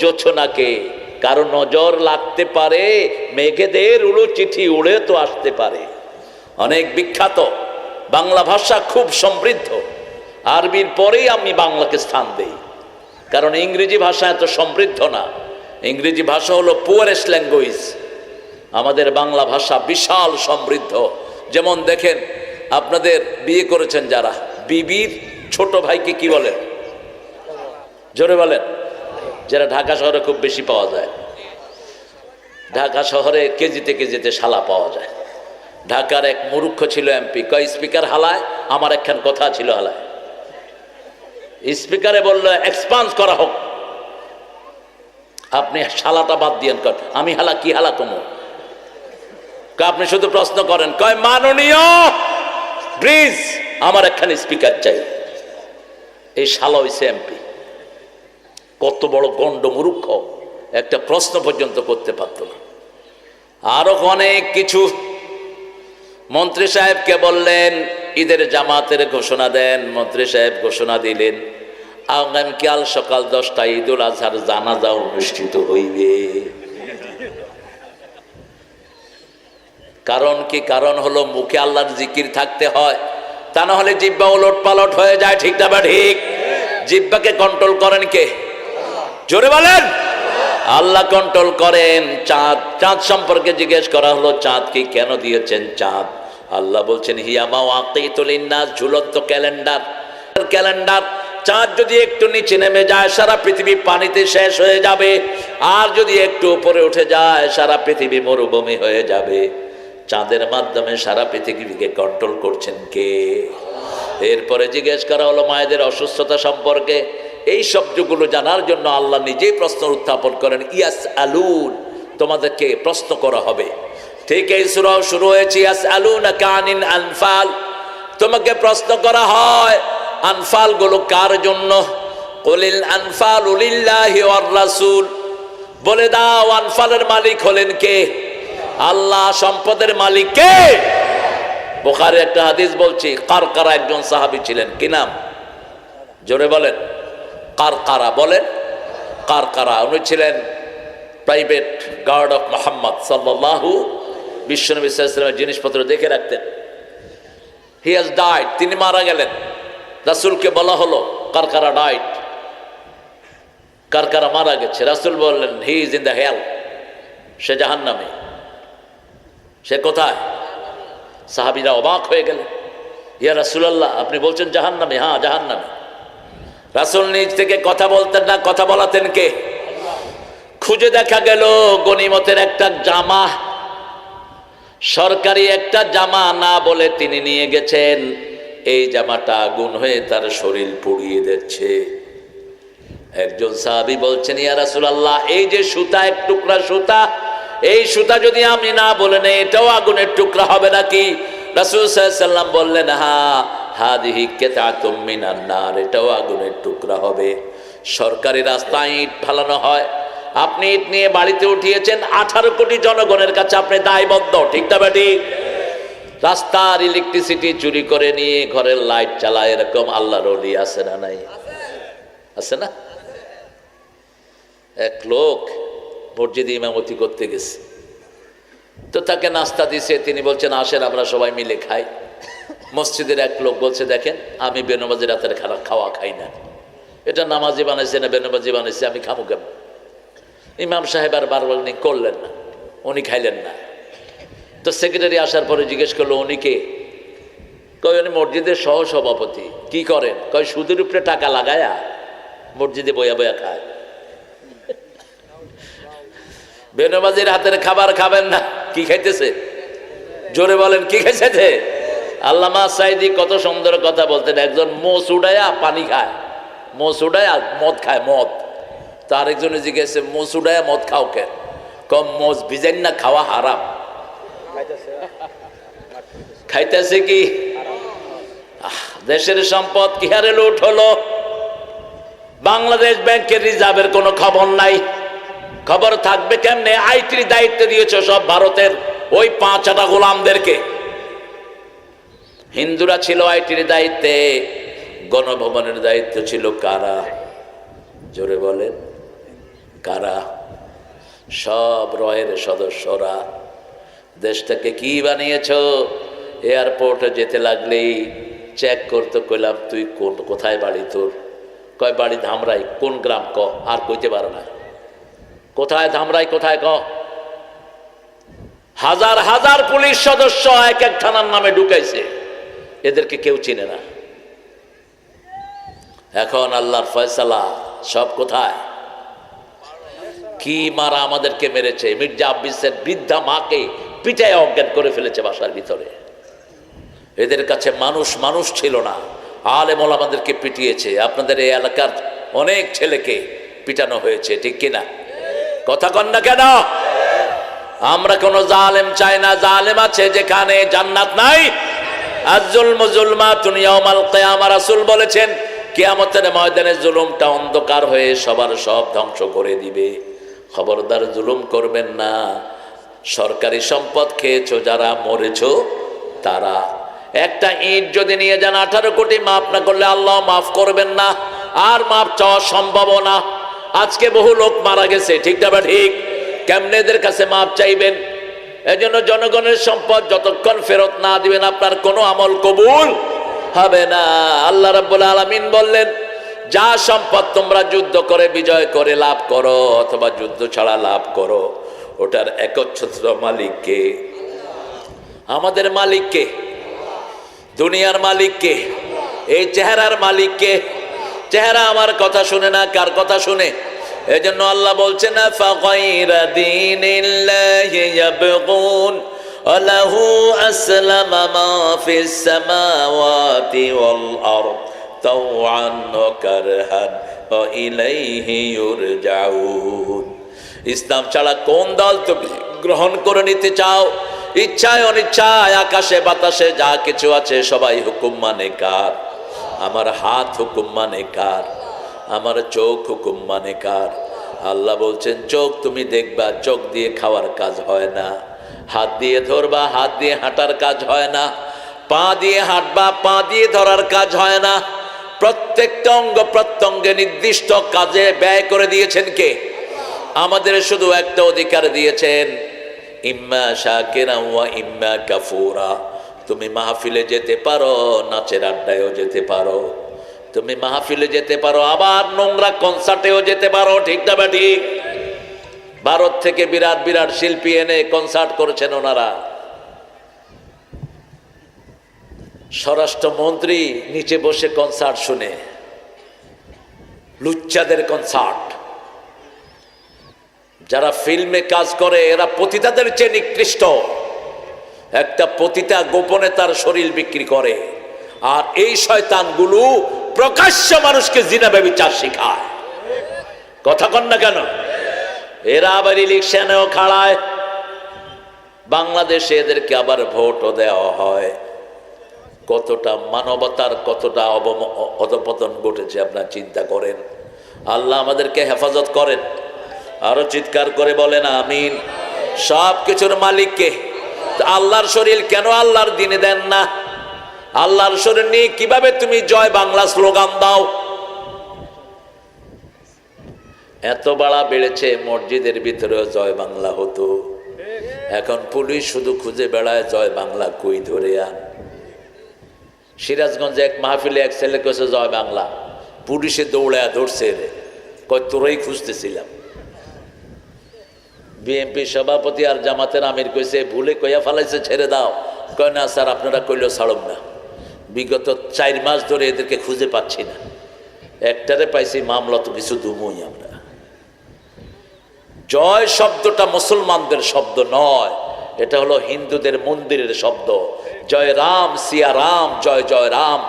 Speaker 1: জোছনাকে, কারো নজর লাগতে পারে, মেঘেদের উড়ো চিঠি উড়ে তো আসতে পারে। অনেক বিখ্যাত। বাংলা ভাষা খুব সমৃদ্ধ। আরবির পরেই আমি বাংলাকে স্থান দেই, কারণ ইংরেজি ভাষা এত সমৃদ্ধ না। ইংরেজি ভাষা হলো পুয়ারেস্ট ল্যাঙ্গুয়েজ। আমাদের বাংলা ভাষা বিশাল সমৃদ্ধ। যেমন দেখেন, আপনাদের বিয়ে করেছেন যারা, বিবির ছোট ভাইকে কি বলেন? জোরে বলেন। যারা ঢাকা শহরে খুব বেশি পাওয়া যায়। ঢাকা শহরে কেজিতে কেজিতে শালা পাওয়া যায়। ঢাকার এক মূর্খ ছিল এমপি, কয় স্পিকার হালায়, আমার একখান কথা ছিল হালায়। স্পিকারে বললো এক্সপান্স করা হোক, আপনি শালাটা বাদ দিয়েন। কর আমি হালা কি হালা কমো? আপনি শুধু প্রশ্ন করেন, কয় মাননীয় ব্রিজ, আমার একখান স্পিকার চাই। এই শালা হইছে এমপি। কত বড় গন্ড মূর্খ, একটা প্রশ্ন পর্যন্ত করতে পারত না। আরো অনেক কিছু। মন্ত্রী সাহেবকে বললেন ঈদের জামাতের ঘোষণা দেন। মন্ত্রী সাহেব ঘোষণা দিলেন, আগামীকাল সকাল 10টায় ঈদুল আজহার জানাজা অনুষ্ঠিত হইবে। কারণ কি? কারণ হলো মুখে আল্লাহর জিকির থাকতে হয়, তা না হলে জিহ্বা ওলট পালট হয়ে যায়, ঠিক না বা ঠিক? জিহ্বাকে কন্ট্রোল করেন কে? জোরে বলেন। আল্লাহ কন্ট্রোল করেন। চাঁদ, চাঁদ সম্পর্কে জিজ্ঞেস করা হলো, চাঁদ কি কেন দিয়েছেন? চাঁদ আল্লাহ বলছেন হিয়া মাওয়াকিতুল লিন্নাস, ঝুলন্ত ক্যালেন্ডার। ক্যালেন্ডার। চাঁদ যদি একটু নিচে নেমে যায় সারা পৃথিবী পানিতে শেষ হয়ে যাবে, আর যদি একটু উপরে উঠে যায় সারা পৃথিবী মরুভূমি হয়ে যাবে। চাঁদের মাধ্যমে সারা পৃথিবীকে কন্ট্রোল করছেন কে? এরপরে জিজ্ঞেস করা হলো মায়েদের অসুস্থতা সম্পর্কে। এই শব্দগুলো জানার জন্য আল্লাহ নিজেই প্রশ্ন উত্থাপন করেন, ইয়াস আলুন, তোমাদেরকে প্রশ্ন করা হবে। ঠিক এই সূরাও শুরু হয়েছে ইয়াস আলুনাকা আনিল আনফাল, তোমাকে প্রশ্ন করা হয় আনফাল গুলো কার জন্য? কুলিল আনফালু লিল্লাহি ওয়ার রাসূল, বলে দাও আনফালের মালিক হলেন কে? আল্লাহ। সম্পদের মালিক কে? বুখারীর একটা হাদিস বলছি, কারকারা একজন সাহাবী ছিলেন, কি নাম? জোরে বলেন। কারকারা বলেন। কারকারা উনি ছিলেন প্রাইভেট গার্ড অফ মুহাম্মদ সাল্লাল্লাহু, বিশ্বনবী সাল্লাল্লাহু আলাইহি ওয়াসাল্লামের জিনিসপত্র দেখে রাখতেন। হি হ্যাজ ডাইড, তিনি মারা গেলেন। রাসূলকে বলা হলো কারকারা ডাইড, কারকারা মারা গেছে। রাসূল বললেন he is in the hell, সে জাহান্নামে। সে কোথায়? সাহাবীরা অবাক হয়ে গেলেন, ইয়া রাসূলুল্লাহ আপনি বলছেন জাহান্নামে? হ্যাঁ জাহান্নামে। রাসূল নিজ থেকে কথা বলতেন না, কথা বলাতেন কে? খুঁজে দেখা গেল গনিমতের একটা জামা, সরকারি একটা জামা না বলে তিনি নিয়ে গেছেন। এই জামাটা আগুন হয়ে তার শরীর পুড়িয়ে দিচ্ছে। একজন সাহাবী বলছেন ইয়া রাসূলুল্লাহ এই যে সুতা, এক টুকরা সুতা, এই সুতা যদি আমি না বলে নেই এটাও আগুনের টুকরা হবে নাকি? রাসূল সাল্লাল্লাহু আলাইহি ওয়াসাল্লাম বললেন হ্যাঁ, হাদিহি কিতাতুম মিনান নার, এটাও আগুনের টুকরা হবে। সরকারি রাস্তায় ইট ফালানো হয়, আপনি ইট নিয়ে বাড়িতে উঠিয়েছেন, 18 কোটি জনগণের কাছে আপনি দায়বদ্ধ, ঠিক না বেটি? রাস্তার ইলেকট্রিসিটি চুরি করে নিয়ে ঘরের লাইট চালায়, এরকম আল্লাহর ওলি আছে না নাই? আছে না? এক লোক মসজিদে ইমামতি করতে গেছে, তো তাকে নাস্তা দিছে। তিনি বলছেন আসেন আমরা সবাই মিলে খাই। মসজিদের এক লোক বলছে দেখেন আমি বেনমাজি রাতের খাওয়া খাই না, এটা নামাজি বানাইছে না বেনমাজি বানাইছে, আমি খাবো কেন? ইমাম সাহেব আর বারবার করলেন না, উনি খাইলেন না। তো সেক্রেটারি আসার পরে জিজ্ঞেস করলো উনি কে? কই উনি মসজিদের সহ সভাপতি। কি করেন? কই সুদের উপরে টাকা লাগায়া মসজিদে বয়া বয়া খায়। বেনমাজির হাতের খাবার খাবেন না। কি খাইতেছে? জোরে বলেন কি খাইছে? আল্লামা সাইদি কত সুন্দর কথা বলতেন, একজন মোষ উড়াইয়া পানি খায়, মোষ উড়াইয়া মদ খায়, মদ। তো আরেকজনে জিজ্ঞেসে মোষ উড়াইয়া মদ খাও কেন? কম মোষ ভিজেন না, খাওয়া হারাম। খাইতেছে কি? দেশের সম্পদ কি হারে লুট হলো। বাংলাদেশ ব্যাংকের রিজার্ভের কোনো খবর নাই। খবর থাকবে কেমনে? আইটির দায়িত্ব দিয়েছ সব ভারতের ওই 5-6টা গোলামদেরকে। হিন্দুরা ছিল আইটির দায়িত্বে, গণভবনের দায়িত্ব ছিল কারা? জোরে বলেন কারা? সব রয়ের সদস্যরা। দেশটাকে কি বানিয়েছ? এয়ারপোর্টে যেতে লাগলেই চেক করতে, কইলাম তুই কোথায় বাড়ি তোর? কয় বাড়ি ধামরাই। কোন গ্রাম? ক। আর কইতে পারে না। কোথায় ধামরাই, কোথায়? ক। হাজার হাজার পুলিশ সদস্য এক এক থানার নামে ঢুকাইছে, এদেরকে কেউ চিনে না। এখন আল্লাহর ফয়সালা সব কোথায়? কি মারা আমাদেরকে মেরেছে। মির্জা আব্বাসের বৃদ্ধা মাকে পিটায় অজ্ঞান করে ফেলেছে বাসার ভিতরে। এদের কাছে মানুষ মানুষ ছিল না। আলেম ওলামাদেরকে পিটিয়েছে। আপনাদের এই এলাকার অনেক ছেলেকে পিটানো হয়েছে, ঠিক কিনা? কথা কন না কেন? আমরা কোন জালেম চাই না। জালেম আছে যেখানে জান্নাত নাই। আয-যুলমু যুলমাতুন ইয়াউমাল কিয়ামা, রাসূল বলেছেন কিয়ামতের ময়দানে জুলুমটা অন্ধকার হয়ে সবার সব ধ্বংস করে দিবে। খবরদার জুলুম করবেন না। সরকারি সম্পদ খেয়েছো যারা, মরেছো তারা। একটা ইট যদি নিয়ে যান 18 কোটি, মাফ না করলে আল্লাহ মাফ করবেন না, আর মাফ চাওয়া সম্ভব না। আজকে বহু লোক মারা গেছে, ঠিক না? ঠিক। কেমনে এদের কাছে মাফ চাইবেন? এজন্য জনগণের সম্পদ যতক্ষণ ফেরত না দিবেন আপনার কোনো আমল কবুল হবে না। আল্লাহ রাব্বুল আলামিন বললেন যা সম্পদ তোমরা যুদ্ধ করে বিজয় করে লাভ করো অথবা যুদ্ধ ছাড়া লাভ করো, ওটার একচ্ছত্র মালিককে? আমাদের মালিককে? দুনিয়ার মালিককে? এই চেহারার মালিককে? চেহারা আমার কথা শুনে না, কার কথা শুনে? এজন্য আল্লাহ বলছেন ফাগাইরা দীনিল্লাহি ইয়াবগুন ওয়ালাহু আসলামা মা ফিস সামাওয়াতি ওয়াল আরদ তাওআন ওয়া কারহান ওয়া ইলাইহি ইউরজাউন। ইসলাম ছাড়া কোন দল তুমি গ্রহণ করে নিতে চাও? ইচ্ছায় অনিচ্ছায় আকাশে বাতাসে যা কিছু আছে সবাই হুকুম মানে কার? আমার হাত হুকুম মানে কার? আমার চোখ হুকুম মানে কার? আল্লাহ বলছেন চোখ তুমি দেখবা, চোখ দিয়ে খাওয়ার কাজ হয় না। হাত দিয়ে ধরবা, হাত দিয়ে হাঁটার কাজ হয় না। পা দিয়ে হাঁটবা, পা দিয়ে ধরার কাজ হয় না। প্রত্যেকটা অঙ্গ প্রত্যঙ্গে নির্দিষ্ট কাজে ব্যয় করে দিয়েছেন কে? আমাদের শুধু একটা অধিকার দিয়েছেন, ইম্মা শাকিরা ওয়া ইম্মা কাফুরা। তুমি মাহফিলে যেতে পারো, নাচের আড্ডায়ও যেতে পারো, তুমি মাহফিলে যেতে পারো, আবার নোংরা কনসার্টেও যেতে পারো। ঠিক না ঠিক? ভারত থেকে বিরাট বিরাট শিল্পী এনে কনসার্ট করেছেন ওনারা। স্বরাষ্ট্রমন্ত্রী নিচে বসে কনসার্ট শুনে, লুচ্চাদের কনসার্ট। যারা ফিল্মে কাজ করে এরা পতিতাদের চেয়ে নিকৃষ্ট। একটা পতিতা গোপনে তার শরীর বিক্রি করে, আর এই শয়তানগুলো প্রকাশ্য মানুষকে জিনা ব্যভিচার শেখায়। কথা কন না কেন? এরা আবার ইলেকশনেও খাড়ায়, বাংলাদেশে এদেরকে আবার ভোটও দেওয়া হয়। কতটা মানবতার কতটা অধপতন ঘটেছে আপনারা চিন্তা করেন। আল্লাহ আমাদেরকে হেফাজত করেন। আরো চিৎকার করে বলেন আমিন। সব কিছুর মালিককে। আল্লাহর শরীর কেন আল্লাহর দিনে দেন না? আল্লাহর শরীর নিয়ে কিভাবে তুমি জয় বাংলা স্লোগান দাও? এত বাড়া বেড়েছে, মসজিদের ভিতরেও জয় বাংলা হতো। এখন পুলিশ শুধু খুঁজে বেড়ায় জয় বাংলা কই ধরে আন। সিরাজগঞ্জে এক মাহফিলে এক ছেলে কেছে জয় বাংলা, পুলিশে দৌড়ায় ধরছে রে, কয় তোরাই খুঁজতেছিলাম। বিএনপি সভাপতি আর জামাতের আমির কইছে ভুলে কইয়া ফালাইছে, ছেড়ে দাও। কয় না স্যার, আপনারা কইলেও ছাড়ব না। বিগত 4 মাস ধরে এদেরকে খুঁজে পাচ্ছি না। একটারে পাইছি, মামলা তো কিছু দুমই আমরা। জয় শব্দটা মুসলমানদের শব্দ নয়, এটা হলো হিন্দুদের মন্দিরের শব্দ। জয় রাম সিয়া রাম, জয় জয় রাম,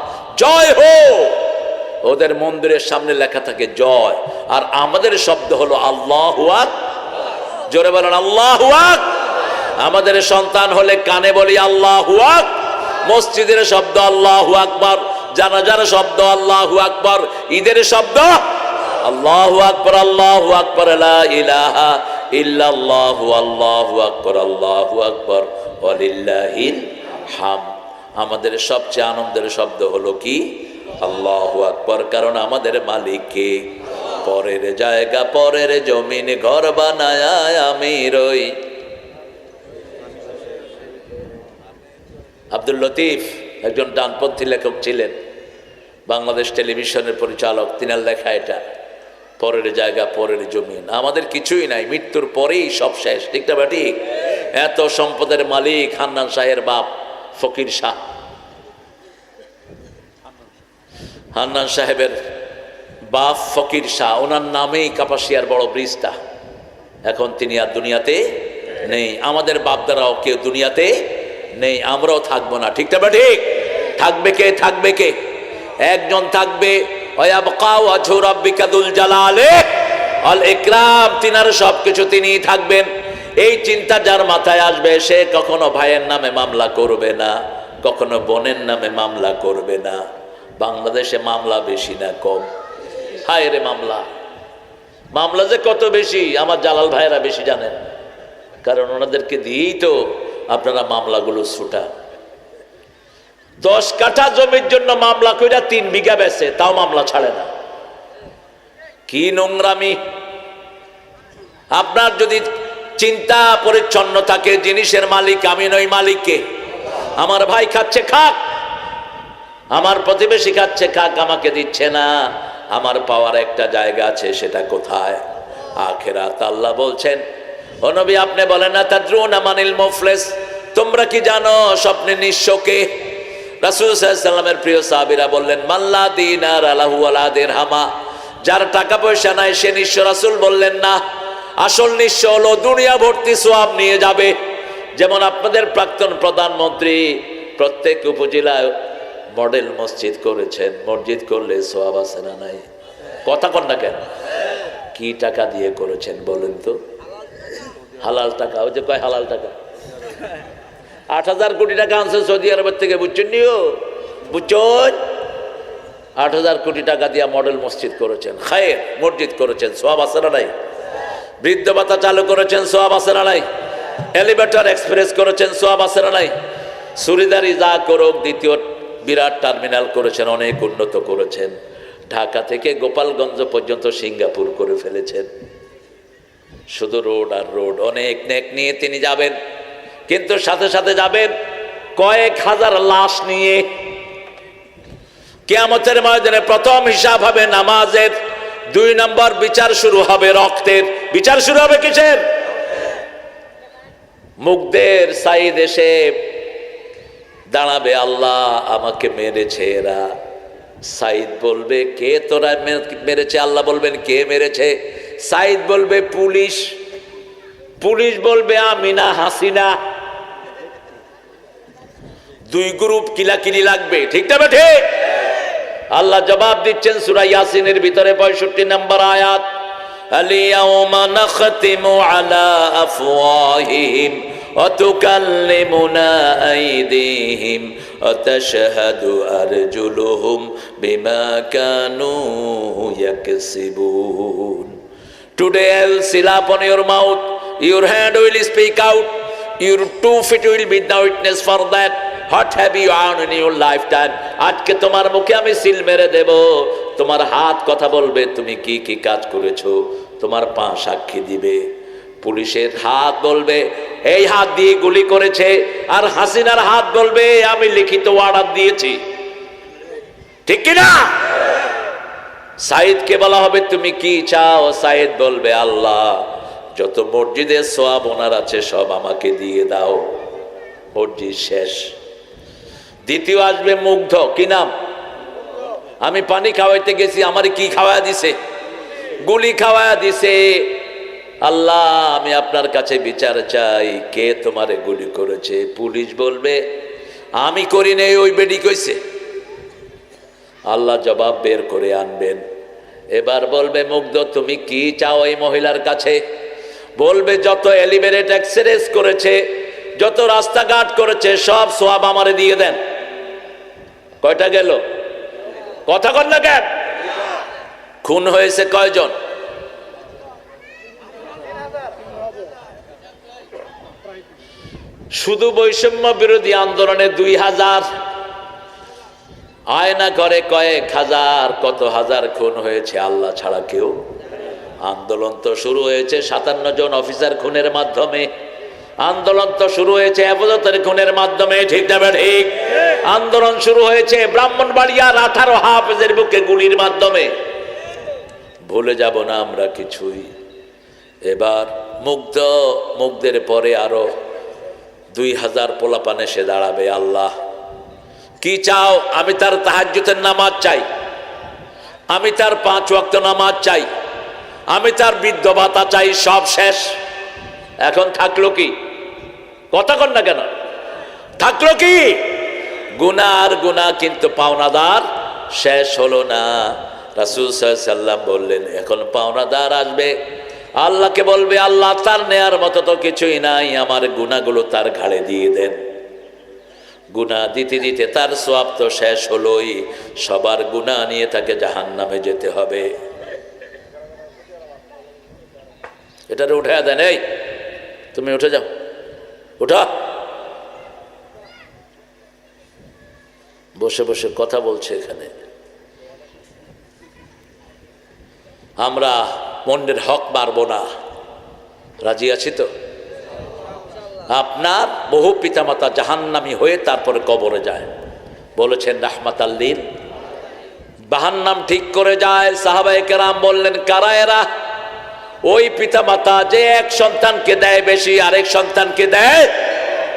Speaker 1: জয় হো। ওদের মন্দিরের সামনে লেখা থাকে জয়, আর আমাদের শব্দ হলো আল্লাহু আকবার। জোরে বলেন আল্লাহু আকবার। আমাদের সন্তান হলে কানে বলি আল্লাহু আকবার, মসজিদের শব্দ আল্লাহু আকবার, জানাজার শব্দ আল্লাহু আকবার, ঈদের শব্দ আল্লাহু আকবার, আল্লাহু আকবার, লা ইলাহা ইল্লাল্লাহু, আল্লাহু আকবার, আল্লাহু আকবার, ওয়ালিল্লাহিল হামদ। আমাদের সবচেয়ে আনন্দের শব্দ হলো কি? আল্লাহু আকবার। কারণ আমাদের মালিক কে? পরের জায়গা পরের জমিন ঘর বানায় আমি রই। আব্দুল লতিফ একজন ডানপন্থী লেখক ছিলেন, বাংলাদেশ টেলিভিশনের পরিচালক। তিনার লেখা এটা, পরের জায়গা পরের জমিন। আমাদের কিছুই নাই, মৃত্যুর পরেই সব শেষ। ঠিক না ঠিক? এত সম্পদের মালিক হান্নান শাহের বাপ ফকির শাহ। হান্নান সাহেবের বাপ ফকির শাহ, ওনার নামেই কাপাসিয়ার বড় ব্রিজটা। এখন তিনি আর দুনিয়াতে নেই। আমাদের বাপদারাও কেউ দুনিয়াতে নেই, আমরাও থাকবো না। ঠিক না ঠিক? থাকবে কে? থাকবে কে? একজন থাকবে, তিনার সবকিছু তিনি থাকবেন। এই চিন্তা যার মাথায় আসবে, সে কখনো ভাইয়ের নামে মামলা করবে না, কখনো বোনের নামে মামলা করবে না। বাংলাদেশে মামলা বেশি না কম? হায় রে মামলা, মামলা যে কত বেশি আমার জালাল ভাইয়েরা বেশি জানেন, কারণ ওনাদেরকে দিয়েই তো আপনারা মামলাগুলো ছুটা। 10 কাঠা জমির জন্য মামলা কইরা 3 বিঘা বেচে, তাও মামলা ছাড়ে না। কি নোংরামি! আপনার যদি চিন্তা পরিচ্ছন্ন থাকে, জিনিসের মালিক আমি নই, মালিককে। আমার ভাই খাচ্ছে খাক, আমার প্রতিবেশী খাচ্ছে খাক, আমাকে দিচ্ছে না। আমার পাওয়ার একটা জায়গা আছে, সেটা কোথায়? আখিরাত। আল্লাহ বলছেন, ও নবী আপনি বলেন না তাদরুনা মানিল মুফলিস, তোমরা কি জানো স্বপ্নে নিঃস্বকে? রাসূল সাল্লাল্লাহু আলাইহি ওয়াসাল্লামের প্রিয় সাহাবীরা বললেন, মাল্লা দিনার আলাহু ওয়ালা দিরহামা, যার টাকা পয়সা নাই সে নিঃস্ব। রাসূল বললেন না, আসল নিঃস্ব হলো দুনিয়া ভর্তি সওয়াব নিয়ে যাবে। যেমন আপনাদের প্রাক্তন প্রধানমন্ত্রী প্রত্যেক উপজেলায় মডেল মসজিদ করেছেন। মসজিদ করলে সওয়াব আছে না নাই? কথা কন না কেন? কি টাকা দিয়ে করেছেন বলেন তো? হালাল টাকা। ওই যে কয় হালাল টাকা, 8000 কোটি টাকা আনছে সৌদি আরবের থেকে, বুঝছেন নিও? বুঝছেন? 8,000 কোটি টাকা দিয়া মডেল মসজিদ করেছেন, খায়ের মসজিদ করেছেন, সওয়াব আছে না নাই? বৃদ্ধ ভাতা চালু করেছেন, সওয়াব আছে না নাই? এলিভেটর এক্সপ্রেস করেছেন, সওয়াব আছে না নাই? সুরিদারি যা করুক, দ্বিতীয় বিরাট টার্মিনাল করেছেন, অনেক উন্নত করেছেন। ঢাকা থেকে গোপালগঞ্জ পর্যন্ত সিঙ্গাপুর করে ফেলেছেন। শুধু রোড আর রোড, অনেক নেক নিয়ে তিনি যাবেন, কিন্তু সাথে সাথে যাবেন কয়েক হাজার লাশ নিয়ে। কিয়ামতের ময়দানে প্রথম হিসাব হবে নামাজের, 2 নম্বর বিচার শুরু হবে রক্তের। বিচার শুরু হবে কিসের? মুগ্ধের সাইদ এসে দাঁড়াবে, আল্লাহ আমাকে মেরেছে এরা। সাইদ বলবে, কে তোরা মেরেছে? আল্লাহ বলবেন, কে মেরেছে? সাইদ বলবে, পুলিশ। পুলিশ বলবে, আমি না, হাসিনা। 2 গ্রুপ কিলাকিলি লাগবে, ঠিক না ঠিক? আল্লাহ জবাব দিচ্ছেন সূরা ইয়াসিনের ভিতরে 65 নম্বর আয়াত, আল-ইয়াওমা নাখতিমু আলা আফওয়াহিহিম ওয়া তুকাল্লিমুনা আইদিহিম ওয়া তাশহাদু আরজুলুহুম বিমা Kanu ইয়াকসিবুন। Today I will seal upon your mouth, your hand will speak out, your 2 feet will be the witness for that. What have you done in your lifetime? আজকে তোমার মুখে আমি সিল মেরে দেব, তোমার হাত কথা বলবে তুমি কি কি কাজ করেছো, তোমার পা সাক্ষী দিবে। পুলিশের হাত বলবে এই হাত দিয়ে গুলি করেছে, আর হাসিনার হাত বলবে আমি লিখিত অর্ডার দিয়েছি, ঠিক কি না? সাইদকে বলা হবে তুমি কি চাও? সাইদ বলবে আল্লাহ যত মসজিদের সওয়াব ওনার আছে সব আমাকে দিয়ে দাও। মসজিদ শেষ। দ্বিতীয় আসবে মুগ্ধ, কি নাম? আমি পানি খাওয়াইতে গেছি, আমার কি খাওয়ায়া দিছে? গুলি খাওয়ায়া দিছে। আল্লাহ আমি আপনার কাছে বিচার চাই, কে তোমারে গুলি করেছে? পুলিশ বলবে আমি করি নাই, ওই বেডি কইছে। আল্লাহ জবাব বের করে আনবেন। এবার বলবে মুগ্ধ তুমি কি চাও এই মহিলার কাছে? বলবে যত এলিভেটেড এক্সপ্রেস করেছে, যত রাস্তাঘাট করেছে সব সওয়াব আমারে দিয়ে দেন। কয়টা গেল? কথা কন না কেন? খুন হয়েছে কয়জন? শুধু বৈষম্য বিরোধী আন্দোলনে 2000, আয়না করে কয়েক হাজার, কত হাজার খুন হয়েছে আল্লাহ ছাড়া কেউ। আন্দোলন তো শুরু হয়েছে 57 জন অফিসার খুনের মাধ্যমে। আন্দোলন তো শুরু হয়েছে হেফাজতের খুনের মাধ্যমে, ঠিক না ঠিক? আন্দোলন শুরু হয়েছে ব্রাহ্মণবাড়িয়ার 18 হাফেজের বুকে গুলির মাধ্যমে। ভুলে যাব না আমরা কিছুই। এবার মুগ্ধের পরে আরো 2000 পোলাপান এসে দাঁড়াবে। আল্লাহ কি চাও? আমি তার তাহাজ্জুদের নামাজ চাই, আমি তার 5 ওয়াক্ত নামাজ চাই, আমি তার বৃদ্ধ ভাতা চাই। সব শেষ। এখন থাকলো কি? কথা কন না কেন? থাকলো কি? গুনাহ আর গুনাহ, কিন্তু পাওনাদার শেষ হলো না। রাসূল সাল্লাল্লাহু আলাইহি সাল্লাম বললেন এখন পাওনাদার আসবে। আল্লাহকে বলবে আল্লাহ তার নেয়ার মতো তো কিছুই নাই, আমার গুনাহগুলো তার ঘাড়ে দিয়ে দেন। গুনাহ দিতে দিতে তার সওয়াব তো শেষ হলোই, সবার গুনাহ নিয়ে তাকে জাহান্নামে যেতে হবে। এটারে উঠায়া দেন, এই তুমি উঠে যাও, উঠা। বসে বসে কথা বলছে এখানে। আমরা মনের হক মারব না, রাজি আছি তো? আপনার বহু পিতামাতা জাহান্নামী হয়ে তারপরে কবরে যায়, বলেছেন রাহমাতাল লিল। জাহান্নাম ঠিক করে যায়। সাহাবায়ে কেরাম বললেন কারা এরা? ওই পিতামাতা যে এক সন্তানকে দেয় বেশি, আরেক সন্তানকে দেয়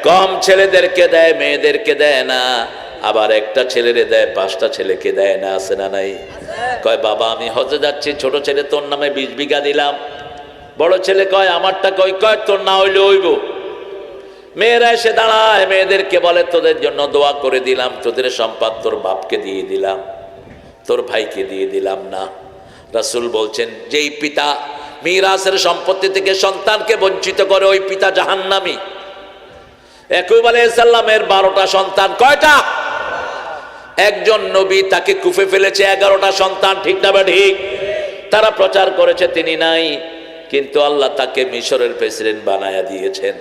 Speaker 1: কম, ছেলেদেরকে দেয় মেয়েদেরকে দেয় না, আবার একটা ছেলেরে দেয় 5টা ছেলেকে দেয় না। আছে না নাই? কয় বাবা আমি হজে যাচ্ছি, ছোট ছেলে তোর নামে 20 বিঘা দিলাম। বড় ছেলে কয় আমারটা কয় তোর না হইলে হইব। মেয়েরা এসে দাঁড়ায়, মেয়েদেরকে বলে তোদের জন্য দোয়া করে দিলাম, তোদের সম্পদ তোর বাপকে দিয়ে দিলাম, তোর ভাইকে দিয়ে দিলাম না। রাসূল বলছেন যেই পিতা মিরাসের সম্পত্তি থেকে সন্তানকে বঞ্চিত করে ওই পিতা জাহান্নামী। ইয়াকুব আলাইহিস সালামের 12টা সন্তান, কয়টা? একজন নবী, তাকে কুফে ফেলেছে 11টা সন্তান, ঠিক না বা ঠিক? তারা প্রচার করেছে তিনি নাই, কিন্তু আল্লাহ তাকে মিশরের প্রেসিডেন্ট বানায়া দিয়েছেন।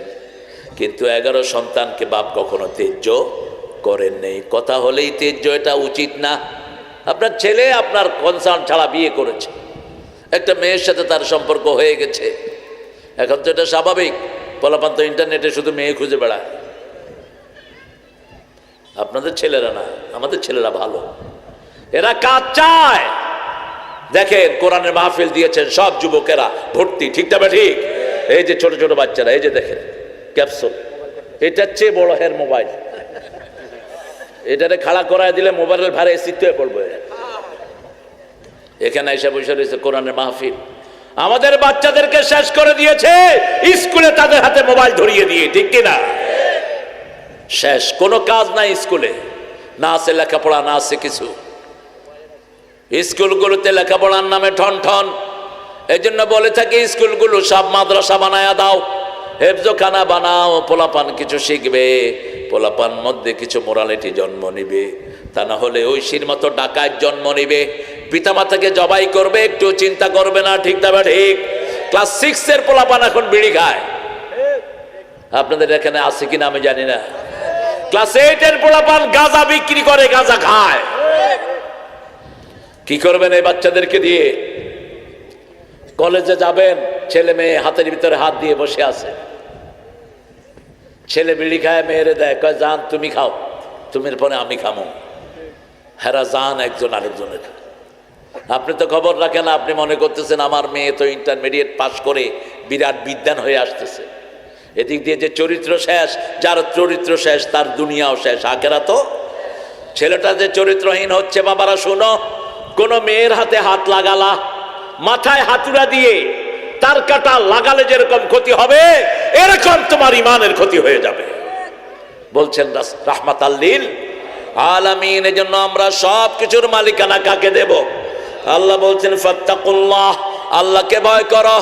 Speaker 1: কিন্তু 11 সন্তানকে বাপ কখনো তেজ্য করেন নেই। কথা হলেই তেজ্য, এটা উচিত না। আপনার ছেলে আপনার কনসার্ন ছাড়া বিয়ে করেছে, একটা মেয়ের সাথে তার সম্পর্ক হয়ে গেছে, এখন তো এটা স্বাভাবিক। পোলাপান তো ইন্টারনেটে শুধু মেয়ে খুঁজে বেড়ায়। আপনাদের ছেলেরা না, আমাদের ছেলেরা ভালো, এরা কাজ চায়। দেখেন কোরআনের মাহফিল দিয়েছেন সব যুবকেরা ভর্তি, ঠিক না ঠিক? এই যে ছোট ছোট বাচ্চারা, এই যে দেখেন ক্যাপসুল, এটার চেয়ে বড় হের মোবাইল, এটারে খাড়া করায় দিলে মোবাইলের ভারে এসিতে হয়ে পড়বে। এখানে এসে বসে রয়েছে কোরআনের মাহফিল। আমাদের বাচ্চাদেরকে শেষ করে দিয়েছে স্কুলে তাদের হাতে মোবাইল ধরিয়ে দিয়ে, ঠিক কিনা? শেষ, কোনো কাজ নাই স্কুলে, না আছে লেখাপড়া, না আছে কিছু। স্কুলগুলোতে লেখাপড়ার নামে ঠন ঠন। এই জন্য বলে থাকি স্কুলগুলো সব মাদ্রাসা বানায়া দাও, হেফজখানা বানাও, পোলাপান কিছু শিখবে, পোলাপান মধ্যে কিছু মোরালিটি জন্ম নিবে। তা না হলে ঐশীর মতো ডাকাত জন্ম নিবে, পিতামাতাকে জবাই করবে, একটু চিন্তা করবে না, ঠিক না ঠিক? ক্লাস 6 এর পোলাপান এখন বিড়ি খায়, আপনাদের এখানে আছে কিনা আমি জানি না। ক্লাস 8 এর পোলাপান গাঁজা বিক্রি করে, গাঁজা খায়। কি করবেন এই বাচ্চাদেরকে দিয়ে? কলেজে যাবেন, ছেলে মেয়ে হাতের ভিতরে হাত দিয়ে বসে আছে, ছেলে বিড়ি খায়, মেয়েরে দেয়, কয় জান তুমি খাও, তুমি পরে আমি খামো। হেরা জান একজন আরেকজনের। আপনি তো খবর রাখেন, আপনি মনে করতেছেন আমার মেয়ে তো ইন্টারমিডিয়েট পাস করে বিরাট বিদ্বান হয়ে আসতেছে। এদিক দিয়ে যে চরিত্র শেষ, যার চরিত্র শেষ তার দুনিয়াও শেষ, আখেরা তো। ছেলেটা যে চরিত্রহীন হচ্ছে, বাবারা শুনো, কোন মেয়ের হাতে হাত লাগালা, মাথায় হাতুড়া দিয়ে তার কাটা লাগালে যেরকম ক্ষতি হবে, এরকম তোমার ইমানের ক্ষতি হয়ে যাবে, বলছেন রাহমাতাল লিল আলামিন। এজন্য আমরা সব কিছুর মালিকানা কাকে দেব? আল্লাহ বলছেন ফাত্তাকুল্লাহ, আল্লাহকে ভয় করো।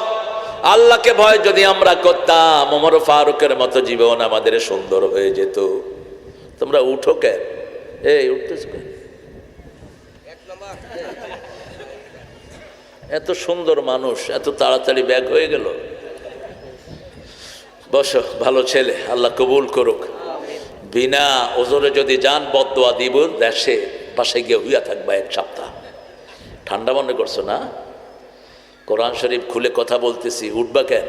Speaker 1: আল্লাহকে ভয় যদি আমরা করতাম, ওমর ফারুকের মতো জীবন আমাদের সুন্দর হয়ে যেত। তোমরা উঠো কেন? এই উঠতেছ কেন? এত সুন্দর মানুষ এত তাড়াতাড়ি ব্যাগ হয়ে গেল। বসো, ভালো ছেলে, আল্লাহ কবুল করুক। বিনা ওজরে যদি যান, বদদোয়া দিব, দেশে বাসায় গিয়ে হইয়া থাকবা 1 সপ্তাহ। ঠান্ডা মনে করছো না? কোরআন শরীফ খুলে কথা বলতেছি, উঠবা কেন?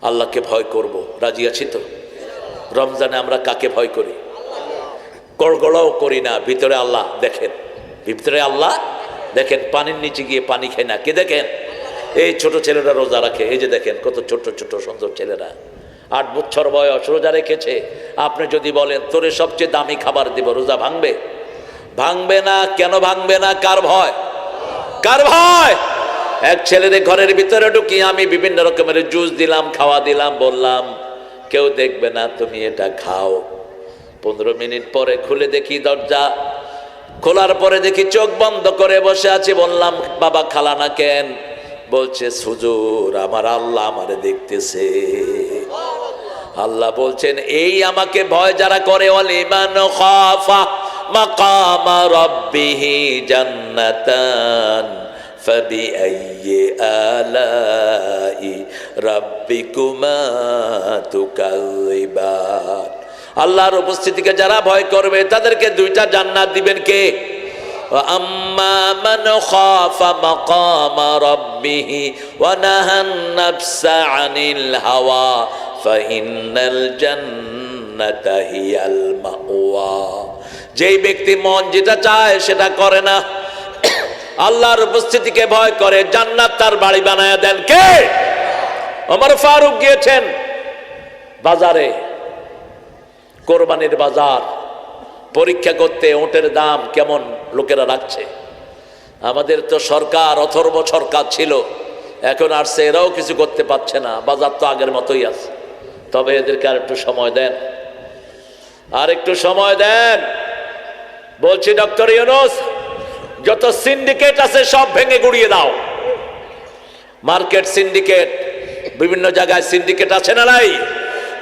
Speaker 1: আল্লাহকে ভয় করব, রাজি আছি তো? রমজানে আমরা কাকে ভয় করি? গড়গড়াও করি না, ভিতরে আল্লাহ দেখেন, ভিতরে আল্লাহ দেখেন। পানির নিচে গিয়ে পানি খায় না, কে দেখেন? এই ছোট ছেলেরা রোজা রাখে, এই যে দেখেন কত ছোট ছোট সুন্দর ছেলেরা, 8 বছর বয়স রোজা রেখেছে। আপনি যদি বলেন তোরে সবচেয়ে দামি খাবার দিব, রোজা ভাঙবে? ভাঙবে না। কেন ভাঙবে না? কার ভয়? কার ভয়? এক ছেলের ঘরের ভিতরে ঢুকি আমি বিভিন্ন রকমের জুস দিলাম, খাওয়া দিলাম, বললাম কেউ দেখবে না, তুমি এটা খাও। 15 মিনিট পরে খুলে দেখি দরজা, খোলার পরে দেখি চোখ বন্ধ করে বসে আছে। বললাম বাবা খালা না কেন? বলছে হুজুর আমার আল্লাহ আমারে দেখতেছে। আল্লাহ বলছেন এই আমাকে ভয় যারা করে, ওয়ালিমান খাফা মাকামা রাব্বিহি জান্নাতান ফাবিআইয়ি আলাই রাব্বিকুমা তুকাযিবান। আল্লাহর উপস্থিতিকে যারা ভয় করবে তাদেরকে 2টা জান্নাত দিবেন কে? আম্মা মান খাফা মাকামা রাব্বিহি ওয়া নাহান নাফসা আনিল হাওয়া ফাইন্নাল জান্নাতা হিয়াল মাওয়া। যেই ব্যক্তি মন যেটা চায় সেটা করে না, আল্লাহর উপস্থিতিকে ভয় করে, জান্নাত তার বাড়ি বানায়া দেন কে? ওমর ফারুক গিয়েছেন বাজারে, কোরবানির বাজার, পরীক্ষা করতে ওটের দাম কেমন লোকেরা রাখছে। আমাদের তো সরকার, অথর্ব সরকার ছিল, এখন আসছে, এরাও কিছু করতে পারছে না, বাজার তো আগের মতোই আছে। তবে এদেরকে আর একটু সময় দেন, আর একটু সময় দেন। বলছি ডক্টর ইউনূস, যত সিন্ডিকেট আছে সব ভেঙে গুড়িয়ে দাও। মার্কেট সিন্ডিকেট, বিভিন্ন জায়গায় সিন্ডিকেট আছে না নাই?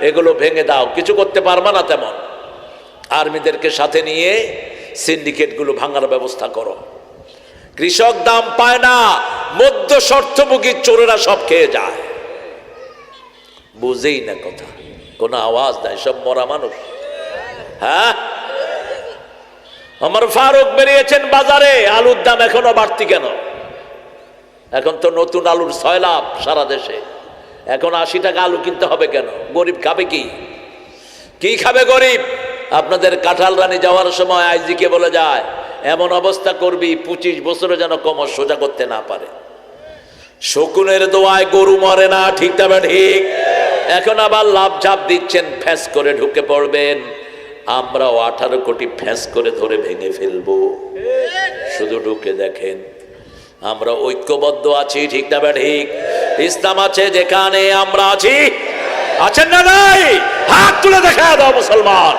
Speaker 1: এগুলো ভেঙে দাও। কিছু করতে পারবা না তেমন, আর্মিদেরকে সাথে নিয়ে সিন্ডিকেটগুলো ভাঙার ব্যবস্থা করো। কৃষক দাম পায় না, মধ্য স্বার্থভোগী চোরেরা সব খেয়ে যায়, বুঝেই না কথা, কোনো আওয়াজ নাই, সব মরা মানুষ। হ্যাঁ, ওমর ফারুক বেরিয়েছেন বাজারে, আলুর দাম এখনো বাড়তি কেন? এখন তো নতুন আলুর 6 লাভ সারা দেশে, এখন 80 টাকা আলু কিনতে হবে কেন? গরিব খাবে কি? কি খাবে গরিব? আপনাদের কাঁঠাল রানী যাওয়ার সময় আইজিকে বলে যায়, এমন অবস্থা করবি 25 বছরে যেন কোমর সোজা করতে না পারে। শকুনের দোয়ায় গরু মরে না, ঠিক তবে ঠিক। এখন আবার লাভ ঝাপ দিচ্ছেন, ফ্যাস করে ঢুকে পড়বেন। আমরাও 18 কোটি ফ্যাস করে ধরে ভেঙে ফেলবো, শুধু ঢুকে দেখেন। আমরা ঐক্যবদ্ধ আছি, ঠিক না ঠিক? ইসলাম আছে যেখানে, আমরা আছি। আছেন না নাই? হাত তুলে দেখা দাও মুসলমান।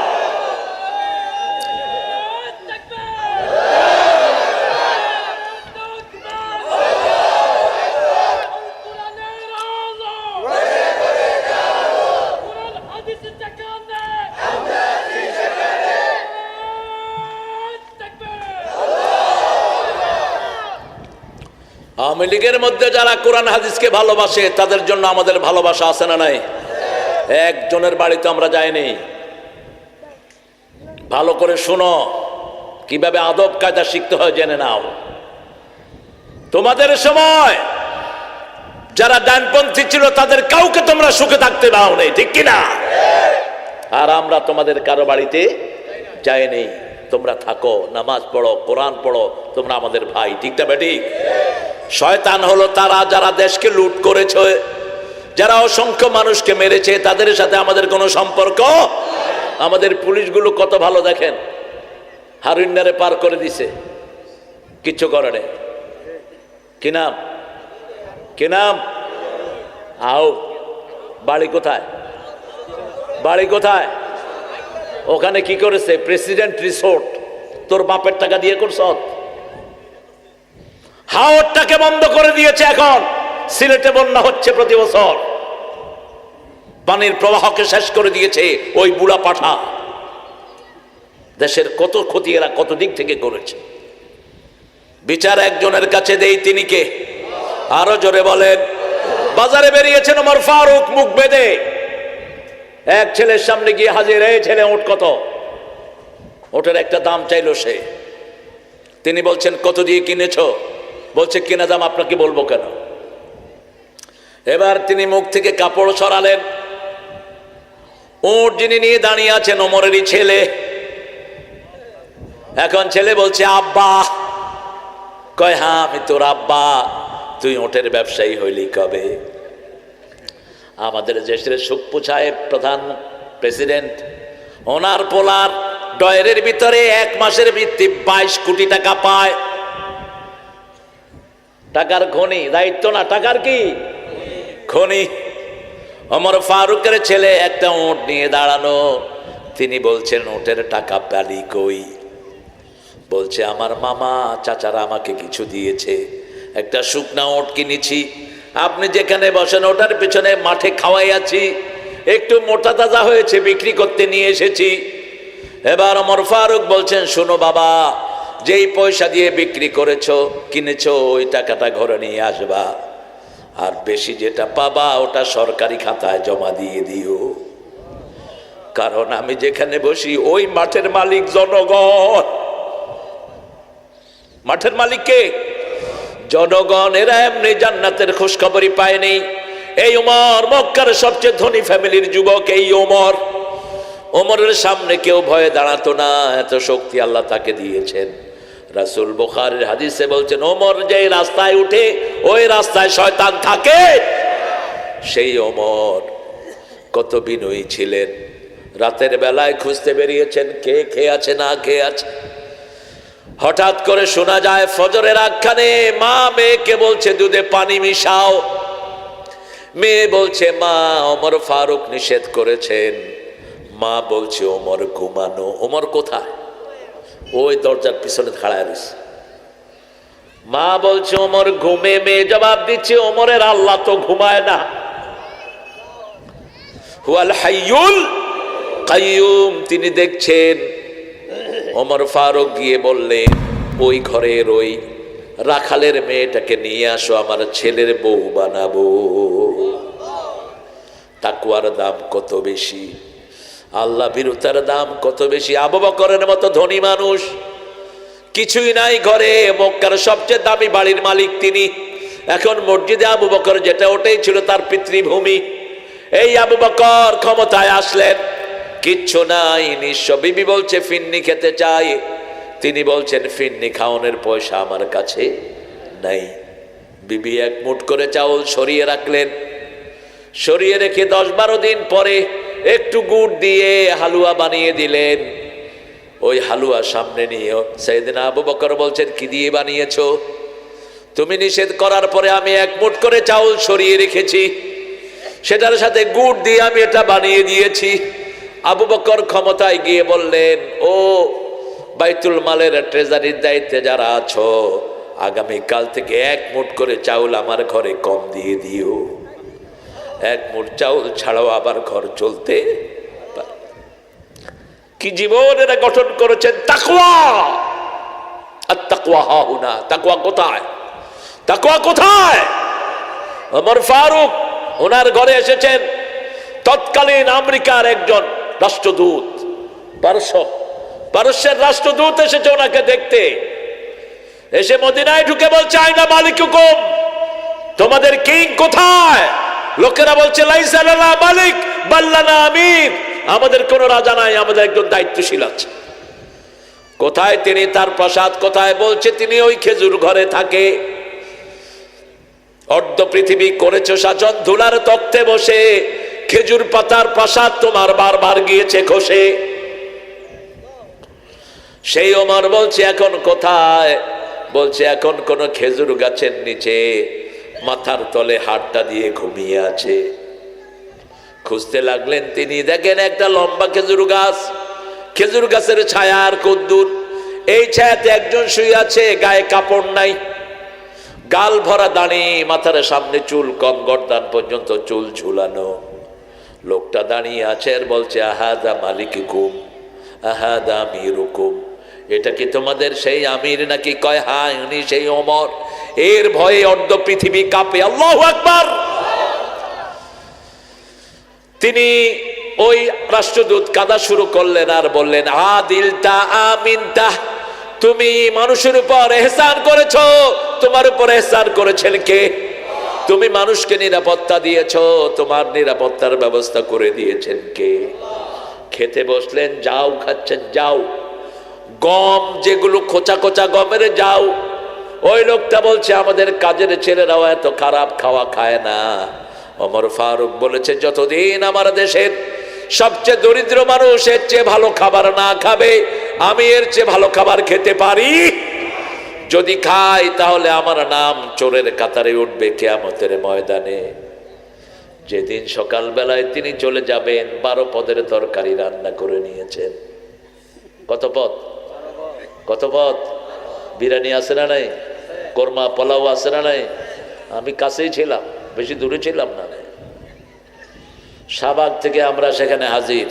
Speaker 1: আওয়ামী লীগের মধ্যে যারা কোরআন হাদিসকে ভালোবাসে তাদের জন্য আমাদের ভালোবাসা আছে না নাই? একজনের বাড়িতে আমরা যাইনি। ভালো করে শোনো, কিভাবে আদব কায়দা শিখতে হয় জেনে নাও। তোমাদের সময় যারা ডানপন্থী ছিল তাদের কাউকে তোমরা সুখে থাকতে দাও নেই, ঠিক কিনা? আর আমরা তোমাদের কারো বাড়িতে যাইনি। তোমরা থাকো, নামাজ পড়ো, কোরআন পড়ো, তোমরা আমাদের ভাই, ঠিক না বেটি? শয়তান হলো তারা যারা দেশকে লুট করেছে, যারা অসংখ্য মানুষকে মেরেছে, তাদের সাথে আমাদের কোনো সম্পর্ক। আমাদের পুলিশগুলো কত ভালো দেখেন, হারুন্নারে পার করে দিছে, কিচ্ছু করে নেই। কি নাম? কি নাম? আও, বাড়ি কোথায়? বাড়ি কোথায়? ওখানে কি করেছে? President resort. তোর বাপের টাকা দিয়ে করছ। হাওরটাকে বন্ধ করে দিয়েছে। এখন সিলেটে বন্যা হচ্ছে প্রতি বছর, পানির প্রবাহকে শেষ করে দিয়েছে ওই বুড়া পাঠা। দেশের কত ক্ষতি এরা কত দিক থেকে করেছে। বিচার একজনের কাছে দেই, তিনি কে? আরো জোরে বলেন। বাজারে বেরিয়েছেন ওমর ফারুক মুখ বেঁধে, এক ছেলের সামনে গিয়ে হাজির। এই ছেলে, ওট কত? ওটের একটা দাম চাইলো সে। তিনি বলছেন, কত দিয়ে কিনেছো? বলছে, কিনা দাম আপনাকে বলবো কেন? এবার তিনি মুখ থেকে কাপড় সরালেন। ওট যিনি নিয়ে দাঁড়িয়ে আছেন ওমরেরই ছেলে। এখন ছেলে বলছে, আব্বা। কয়, হ্যাঁ আমি তোর আব্বা। তুই ওটের ব্যবসায়ী হইলি কবে? আমাদের দেশের সুপ্পু সাহেব প্রধান প্রেসিডেন্ট, ওনার পোলার ডয়ের ভিতরে 1 মাসের বৃত্তি 22 কোটি টাকা পায়। টাকার খনি, দায়িত্ব না, টাকার কি খনি। ওমর ফারুকের ছেলে একটা ওট নিয়ে দাঁড়ানো। তিনি বলছেন, ওটের টাকা পালি কই? বলছে, আমার মামা চাচারা আমাকে কিছু দিয়েছে, একটা শুকনা ওট কিনেছি। আপনি যেখানে বসেন ওটার পিছনে মাঠে খাওয়াই আছি, একটু মোটা তাজা হয়েছে, বিক্রি করতে নিয়ে এসেছি। এবার ওমর ফারুক বলছেন, শোনো বাবা, যেই পয়সা দিয়ে বিক্রি করেছো কিনেছো ওই টাকাটা ঘরে নিয়ে আসবা, আর বেশি যেটা পাবা ওটা সরকারি খাতায় জমা দিয়ে দিও। কারণ আমি যেখানে বসি ওই মাঠের মালিক জনগণ। মাঠের মালিক কে? জনগণ। এরা এমনি জান্নাতের খোঁজখবরই পায়নি। এই ওমর মক্কার সবচেয়ে ধনী ফ্যামিলির যুবক। এই ওমর, ওমরের সামনে কেউ ভয়ে দাঁড়াতো না, এত শক্তি আল্লাহ তাকে দিয়েছেন। রাসূল বুখারীর হাদিসে বলছেন, ওমর যে রাস্তায় উঠে ওই রাস্তায় শয়তান থাকে। সেই ওমর কত বিনয়ী ছিলেন। রাতের বেলায় খুঁজতে বেরিয়েছেন কে খেয়ে আছে না খেয়ে আছে। হঠাৎ করে শোনা যায় ফজরের আগখানে মা মেয়েকে বলছে, দুধে পানি মিশাও। মেয়ে বলছে, মা ওমর ফারুক নিষেধ করেছেন। মা বলছে, ওমর ঘুমানো। ওমর কোথায়? ওই দরজার পিছনে খাড়ায় রয়েছে। মা বলছে, ওমর ঘুমে। মেয়ে জবাব দিচ্ছে, ওমরের আল্লাহ তো ঘুমায় না। হুয়াল হাইয়ুল কাইয়ুম, তিনি দেখছেন। ওমর ফারুক গিয়ে বললেন, ওই ঘরের ওই রাখালের মেয়েটাকে নিয়ে আসো, আমার ছেলের বউ বানাবো। তাকওয়ার দাম কত বেশি, আল্লাহ ভীরুতার দাম কত বেশি। আবু বকরের মতো ধনী মানুষ, কিছুই নাই ঘরে, মক্কার সবচেয়ে দামি বাড়ির মালিক তিনি। এখন মসজিদে আবু বকর যেটা, ওটাই ছিল তার পিতৃভূমি। এই আবু বকর ক্ষমতায় আসলেন, কিচ্ছু নাই, নিঃস্ব। বিবি বলছে ফিন্নি খেতে চাই, তিনি বলছেন ফিন্নি খাওয়ানোর পয়সা আমার কাছে নাই। বিবি এক মুঠ করে চাউল সরিয়ে রাখলেন, সরিয়ে রেখে 10-12 দিন পরে একটু গুড় দিয়ে হালুয়া বানিয়ে দিলেন। ওই হালুয়া সামনে নিয়ে সাইয়েদনা আবু বকর বলছেন, কি দিয়ে বানিয়েছো? তুমি নিষেধ করার পরে আমি এক মুঠ করে চাউল সরিয়ে রেখেছি, সেটার সাথে গুড় দিয়ে আমি এটা বানিয়ে দিয়েছি। আবু বকর ক্ষমতায় গিয়ে বললেন, ও বাইতুল মালের ট্রেজারির দায়িত্বে যারা আছো, আগামীকাল থেকে এক মুঠ করে চাউল আমার ঘরে কম দিয়ে দিও। এক মুঠ চাউল ছাড়াও আবার ঘর চলতে পারে। কি জীবন এরা গঠন করেছেন! তাকওয়া, আর তাকওয়া হাহুনা। তাকওয়া কোথায়? তাকওয়া কোথায়? ওমর ফারুক ওনার ঘরে এসেছেন তৎকালীন আমেরিকার একজন রাষ্ট্রদূত, পারস্যের রাষ্ট্রদূত এসেছে ওনাকে দেখতে। এসে মদিনায় ঢুকে বলছে, আইনা মালিকুকুম, তোমাদের কিং কোথায়? লোকেরা বলছে, লাইসা লানা মালিক বাল লানা আমির, আমাদের কোন রাজা নাই, আমাদের একজন দায়িত্বশীল আছে। কোথায় তিনি? তার প্রাসাদ কোথায়? বলছে তিনি ওই খেজুর ঘরে থাকে। অর্ধ পৃথিবী করেছো শাসন, ধুলার তক্তে বসে, খেজুর পাতার প্রাসাদ তোমার বারবার গিয়েছে খসে। সেই ওমর বলছে, এখন কোথায়? বলছে এখন কোন খেজুর গাছের নিচে মাথার তলে হাতটা দিয়ে ঘুমিয়ে আছে। খুঁজতে লাগলেন তিনি, দেখেন একটা লম্বা খেজুর গাছ, খেজুর গাছের ছায়া আর কদ্দুর। এই ছায়াতে একজন শুয়ে আছে, গায়ে কাপড় নাই, গাল ভরা দাঁড়ি, মাথার সামনে চুল কম, গর্দান পর্যন্ত চুল ঝুলানো। লোকটা দাঁড়িয়ে আছে আর বলছে, আহাদা মালিকুকুম আহাদা আমিরুকুম, এটা কি তোমাদের সেই আমির নাকি? কয় হ্যাঁ, উনি সেই ওমর। এর ভয়ে অর্ধ পৃথিবী কাঁপে। আল্লাহু আকবার। তিনি ওই রাষ্ট্রদূত কাঁদা শুরু করলেন আর বললেন, আদিলতা আমিনতা, তুমি মানুষের উপর এহসান করেছো, তোমার উপর এহসান করেছেন কে? তুমি মানুষকে নিরাপত্তা দিয়েছো, তোমার নিরাপত্তার ব্যবস্থা করে দিয়েছেন কে? খেতে বসলেন, যাও খাচ্ছেন, যাও গম যেগুলো খোঁচা খোঁচা গমের যাও। ওই লোকটা বলছে, আমাদের কাজের ছেলেরাও এত খারাপ খাওয়া খায় না। ওমর ফারুক বলেছে, যতদিন আমার দেশের সবচেয়ে দরিদ্র মানুষ এর চেয়ে ভালো খাবার না খাবে, আমি এর চেয়ে ভালো খাবার খেতে পারি। যদি খাই তাহলে আমার নাম চোরের কাতারে উঠবে কিয়ামতের ময়দানে। যেদিন সকালবেলায় তিনি চলে যাবেন, 12 পদের তরকারি রান্না করে নিয়েছেন। কত পদ? কত পদ? বিরিয়ানি আছে না নাই? কোরমা পোলাও আছে না নাই? আমি কাছেই ছিলাম, বেশি দূরে ছিলাম না। শাহবাগ থেকে আমরা সেখানে হাজির।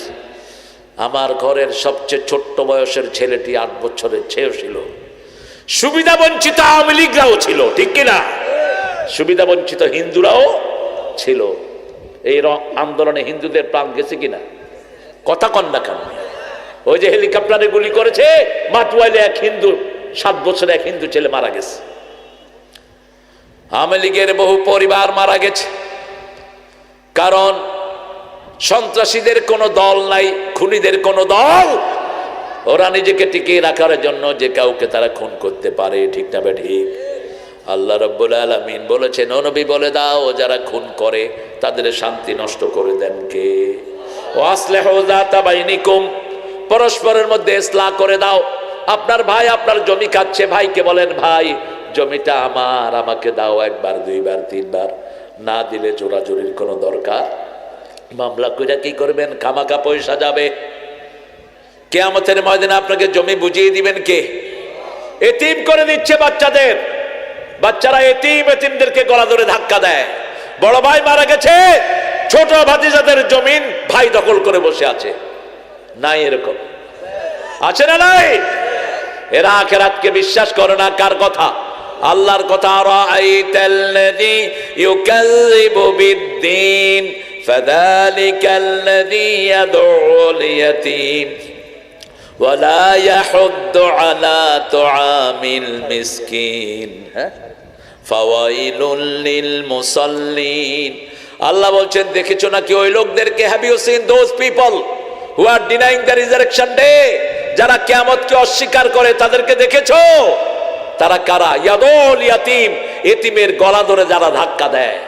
Speaker 1: আমার ঘরের সবচেয়ে ছোট্ট বয়সের ছেলেটি 8 বছরের ছেলে ছিল। সুবিধা বঞ্চিত আওয়ামী লীগরাও ছিল, ঠিক কিনা? সুবিধা বঞ্চিত হিন্দুরাও ছিল। এই আন্দোলনে হিন্দুদের প্রাণ গেছে কিনা? কথা কন না কেন? ওই যে হেলিকপ্টারে গুলি করেছে মাতুয়াইলে, এক হিন্দু 7 বছরের এক হিন্দু ছেলে মারা গেছে। আওয়ামী লীগের বহু পরিবার মারা গেছে, কারণ সন্ত্রাসীদের কোনো দল নাই, খুনিদের কোনো দল। ওরা নিজেকে টিকিয়ে রাখার জন্য যে কাউকে তারা খুন করতে পারে, ঠিক না ঠিক? আল্লাহ রাব্বুল আলামিন বলেছেন, ও নবী বলে দাও, যারা খুন করে তাদের শান্তি নষ্ট করে দেন কে? ওয়াসলিহু যাতা বাইনিকুম, পরস্পরের মধ্যে ইসলাহ করে দাও। আপনার ভাই আপনার জমি খাচ্ছে, ভাইকে বলেন, ভাই জমিটা আমার, আমাকে দাও, 1 বার 2 বার 3 বার। না দিলে জোরাজুরির কোনো দরকার। মামলা কইরা কি করবেন? খামাখা পয়সা যাবে। কিয়ামতের ময়দানে আপনাকে জমি বুঝিয়ে দিবেন কে? এতিম করে দিচ্ছে বাচ্চাদের। বাচ্চারা এতিমদেরকে গলা ধরে ধাক্কা দেয়। বড় ভাই মারা গেছে, ছোট ভাতিজাদের জমিন ভাই দখল করে বসে আছে। নাই এরকম? আছে না নাই? এরা আখিরাতকে বিশ্বাস করে না। কার কথা? আল্লাহর কথা। রাআইতাল্লাযী ইউকাযযিবু বিদ্দীন ফাযালিকাল্লাযী ইয়াদউল ইয়াতীম ওয়া লা ইয়াহুদ্দু আলা তুআমিল মিসকিন ফাওয়াইলুল লিল মুসাল্লিন। আল্লাহ বলছেন, দেখেছো নাকি ওই লোকদেরকে? Have you seen those people who are denying the resurrection day? যারা কিয়ামতকে অস্বীকার করে, তাদেরকে দেখেছো? তারা কারা? ইয়াদুল ইয়াতীম, এতিমের গলা ধরে যারা ধাক্কা দেয়,